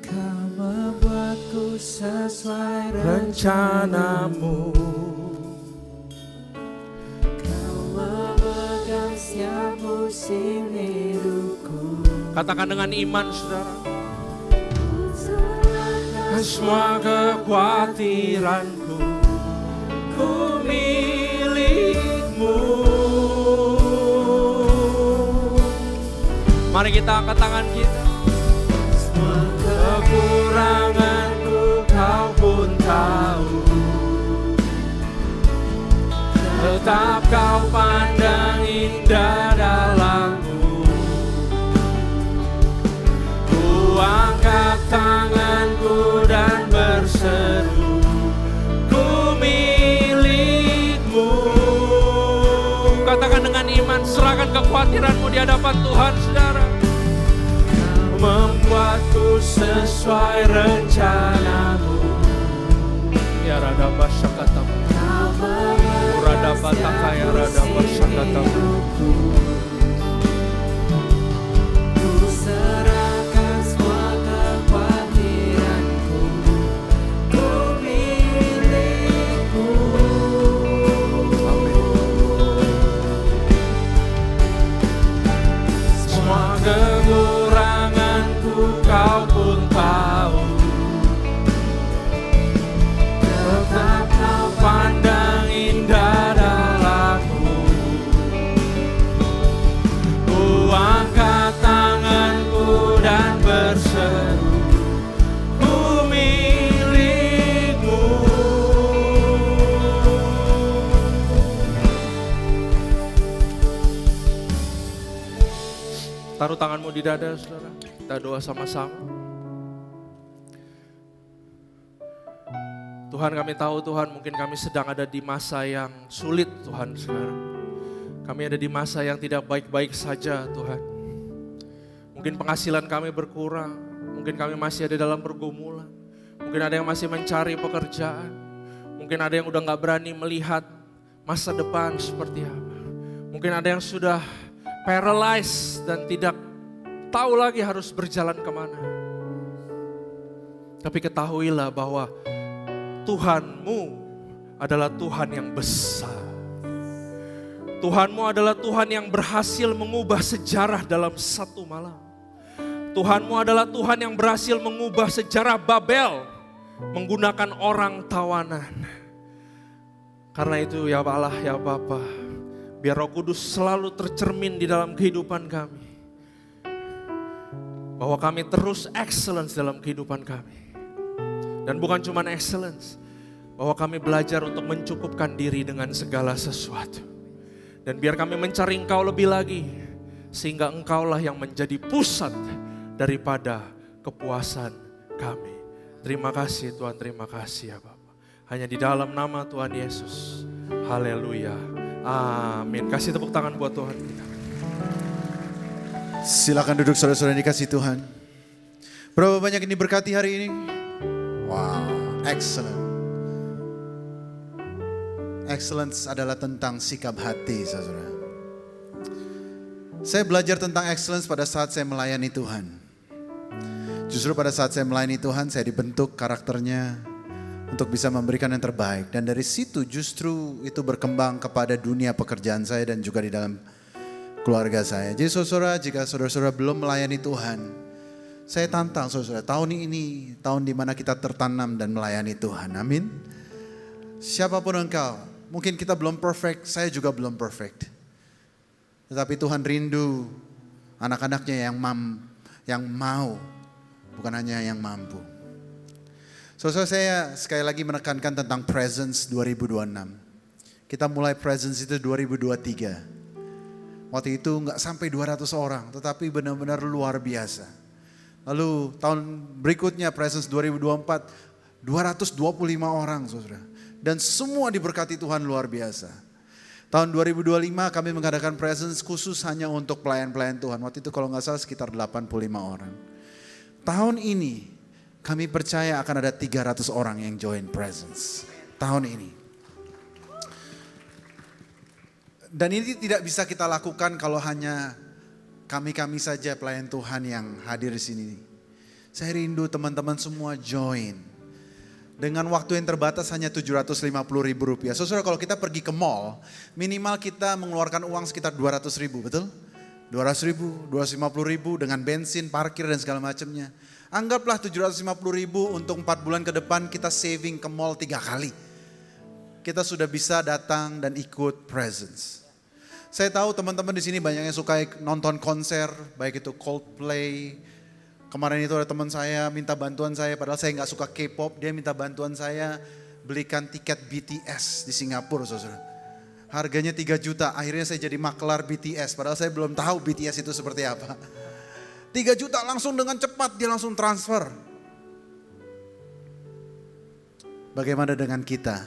Kau membuatku sesuai rencanamu. Kau memegang setiap musim hidupku. Katakan dengan iman, saudara. Semua kekhawatiranku, ku milikmu. Mari kita angkat tangan kita. Semua kekuranganku kau pun tahu. Tetap kau pandang indah dalamku. Ku angkat tanganku dan berseru, ku milikmu. Katakan dengan iman, serahkan kekhawatiranmu di hadapan Tuhan, saudara. Membuatku sesuai rencanamu. Ya rada basyakatamu. Rada batakaya rada basyakatamu. Ku serahkan semua kekhawatiranku, ku milikmu. Semua kekuranganku kau pun tahu. Tetap kau pandang indah dalamku. Ku angkat tanganku dan berseru, ku milikmu. Taruh tanganmu di dada, saudara. Kita doa sama-sama. Tuhan, kami tahu Tuhan, mungkin kami sedang ada di masa yang sulit Tuhan sekarang. Kami ada di masa yang tidak baik-baik saja Tuhan. Mungkin penghasilan kami berkurang, mungkin kami masih ada dalam pergumulan. Mungkin ada yang masih mencari pekerjaan. Mungkin ada yang udah gak berani melihat masa depan seperti apa. Mungkin ada yang sudah paralyzed dan tidak tahu lagi harus berjalan kemana. Tapi ketahuilah bahwa Tuhanmu adalah Tuhan yang besar. Tuhanmu adalah Tuhan yang berhasil mengubah sejarah dalam satu malam. Tuhanmu adalah Tuhan yang berhasil mengubah sejarah Babel menggunakan orang tawanan. Karena itu ya Allah, ya Bapa, biar Roh Kudus selalu tercermin di dalam kehidupan kami. Bahwa kami terus excellence dalam kehidupan kami. Dan bukan cuma excellence, bahwa kami belajar untuk mencukupkan diri dengan segala sesuatu. Dan biar kami mencari Engkau lebih lagi, sehingga Engkaulah yang menjadi pusat daripada kepuasan kami. Terima kasih Tuhan, terima kasih ya Bapak. Hanya di dalam nama Tuhan Yesus. Haleluya. Amin. Kasih tepuk tangan buat Tuhan kita. Silakan duduk saudara-saudara yang dikasih Tuhan. Berapa banyak ini berkati hari ini? Wow, excellent. Excellence adalah tentang sikap hati, saudara. Saya belajar tentang excellence pada saat saya melayani Tuhan. Justru pada saat saya melayani Tuhan, saya dibentuk karakternya untuk bisa memberikan yang terbaik. Dan dari situ justru itu berkembang kepada dunia pekerjaan saya dan juga di dalam keluarga saya. Jadi saudara, jika saudara-saudara belum melayani Tuhan, saya tantang saudara, tahun ini tahun di mana kita tertanam dan melayani Tuhan. Amin. Siapapun engkau, mungkin kita belum perfect, saya juga belum perfect. Tetapi Tuhan rindu anak-anaknya yang mau, bukan hanya yang mampu. Saudara, saya sekali lagi menekankan tentang presence 2026. Kita mulai presence itu 2023. Waktu itu nggak sampai 200 orang, tetapi benar-benar luar biasa. Lalu tahun berikutnya presence 2024, 225 orang saudara. Dan semua diberkati Tuhan luar biasa. Tahun 2025 kami mengadakan presence khusus hanya untuk pelayan-pelayan Tuhan. Waktu itu kalau nggak salah sekitar 85 orang. Tahun ini kami percaya akan ada 300 orang yang join presence. Tahun ini. Dan ini tidak bisa kita lakukan kalau hanya kami-kami saja pelayan Tuhan yang hadir di sini. Saya rindu teman-teman semua join. Dengan waktu yang terbatas hanya Rp750.000. Saudara, kalau kita pergi ke mall, minimal kita mengeluarkan uang sekitar 200.000, betul? 200.000, 250.000 dengan bensin, parkir dan segala macamnya. Anggaplah 750.000 untuk 4 bulan ke depan kita saving ke mall 3 kali. Kita sudah bisa datang dan ikut presence. Saya tahu teman-teman di sini banyak yang suka nonton konser, baik itu Coldplay. Kemarin itu ada teman saya minta bantuan saya, padahal saya nggak suka K-pop, dia minta bantuan saya belikan tiket BTS di Singapura, saudara. Harganya 3 juta, akhirnya saya jadi maklar BTS, padahal saya belum tahu BTS itu seperti apa. 3 juta langsung dengan cepat, dia langsung transfer. Bagaimana dengan kita?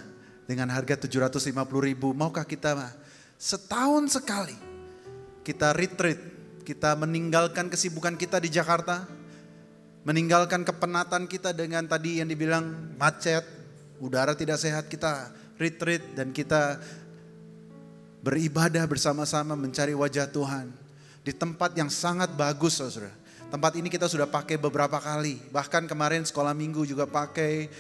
Dengan harga 750.000, maukah kita setahun sekali kita retreat, kita meninggalkan kesibukan kita di Jakarta, meninggalkan kepenatan kita dengan tadi yang dibilang macet, udara tidak sehat, kita retreat dan kita beribadah bersama-sama mencari wajah Tuhan di tempat yang sangat bagus, saudara. Tempat ini kita sudah pakai beberapa kali, bahkan kemarin sekolah minggu juga pakai,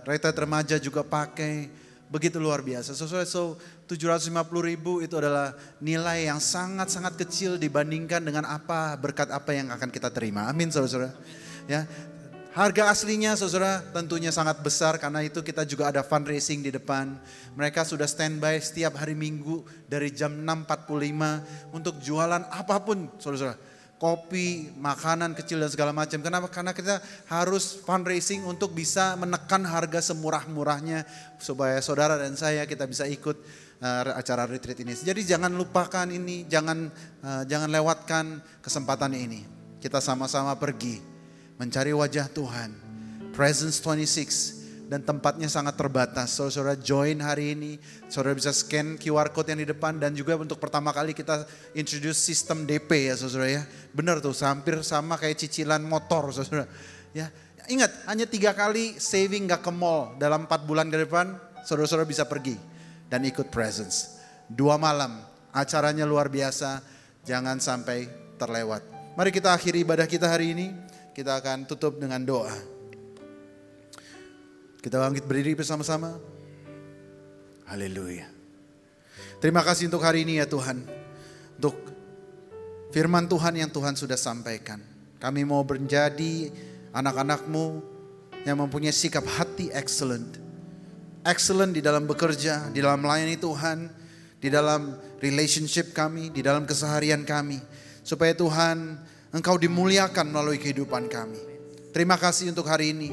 retret remaja juga pakai, begitu luar biasa. Saudara, so 750.000 itu adalah nilai yang sangat-sangat kecil dibandingkan dengan berkat apa yang akan kita terima. Amin, saudara. Ya, harga aslinya saudara tentunya sangat besar, karena itu kita juga ada fundraising di depan. Mereka sudah standby setiap hari Minggu dari jam 6.45 untuk jualan apapun, saudara. Kopi, makanan kecil dan segala macam. Kenapa? Karena kita harus fundraising untuk bisa menekan harga semurah-murahnya supaya saudara dan saya kita bisa ikut acara retreat ini. Jadi jangan lupakan ini, jangan lewatkan kesempatan ini. Kita sama-sama pergi mencari wajah Tuhan. Presence 26 dan tempatnya sangat terbatas. Saudara join hari ini, saudara bisa scan QR code yang di depan, dan juga untuk pertama kali kita introduce sistem DP ya saudara ya. Benar tuh, hampir sama kayak cicilan motor saudara. Ya, ingat hanya 3 kali saving gak ke mall dalam 4 bulan ke depan, saudara-saudara bisa pergi dan ikut presence. 2 malam, acaranya luar biasa, jangan sampai terlewat. Mari kita akhiri ibadah kita hari ini. Kita akan tutup dengan doa. Kita bangkit berdiri bersama-sama. Haleluya. Terima kasih untuk hari ini ya Tuhan. Untuk firman Tuhan yang Tuhan sudah sampaikan. Kami mau menjadi anak-anak-Mu yang mempunyai sikap hati excellent. Excellent di dalam bekerja, di dalam melayani Tuhan, di dalam relationship kami, di dalam keseharian kami. Supaya Tuhan, Engkau dimuliakan melalui kehidupan kami. Terima kasih untuk hari ini.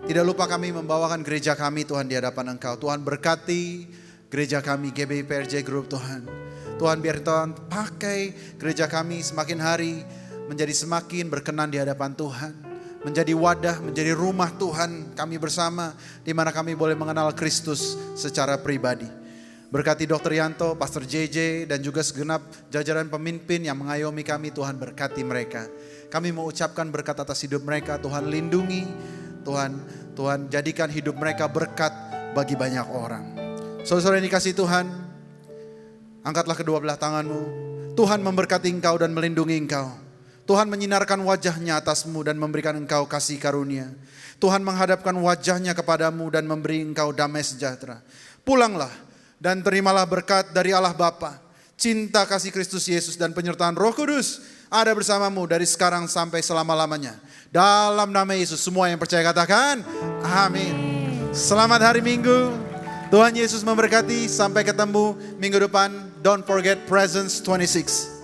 Tidak lupa kami membawakan gereja kami Tuhan di hadapan Engkau. Tuhan berkati gereja kami GBI PRJ Group Tuhan. Tuhan biar Tuhan pakai gereja kami semakin hari menjadi semakin berkenan di hadapan Tuhan. Menjadi wadah, menjadi rumah Tuhan kami bersama, di mana kami boleh mengenal Kristus secara pribadi. Berkati Dr. Yanto, Pastor JJ, dan juga segenap jajaran pemimpin yang mengayomi kami. Tuhan berkati mereka. Kami mau ucapkan berkat atas hidup mereka. Tuhan lindungi, Tuhan jadikan hidup mereka berkat bagi banyak orang. Saudara-saudara yang dikasihi Tuhan, angkatlah kedua belah tanganmu. Tuhan memberkati engkau dan melindungi engkau. Tuhan menyinarkan wajahnya atasmu dan memberikan engkau kasih karunia. Tuhan menghadapkan wajahnya kepadamu dan memberi engkau damai sejahtera. Pulanglah dan terimalah berkat dari Allah Bapa, cinta kasih Kristus Yesus dan penyertaan Roh Kudus ada bersamamu dari sekarang sampai selama-lamanya. Dalam nama Yesus, semua yang percaya katakan amin. Selamat hari Minggu. Tuhan Yesus memberkati. Sampai ketemu minggu depan. Don't forget Presence 26.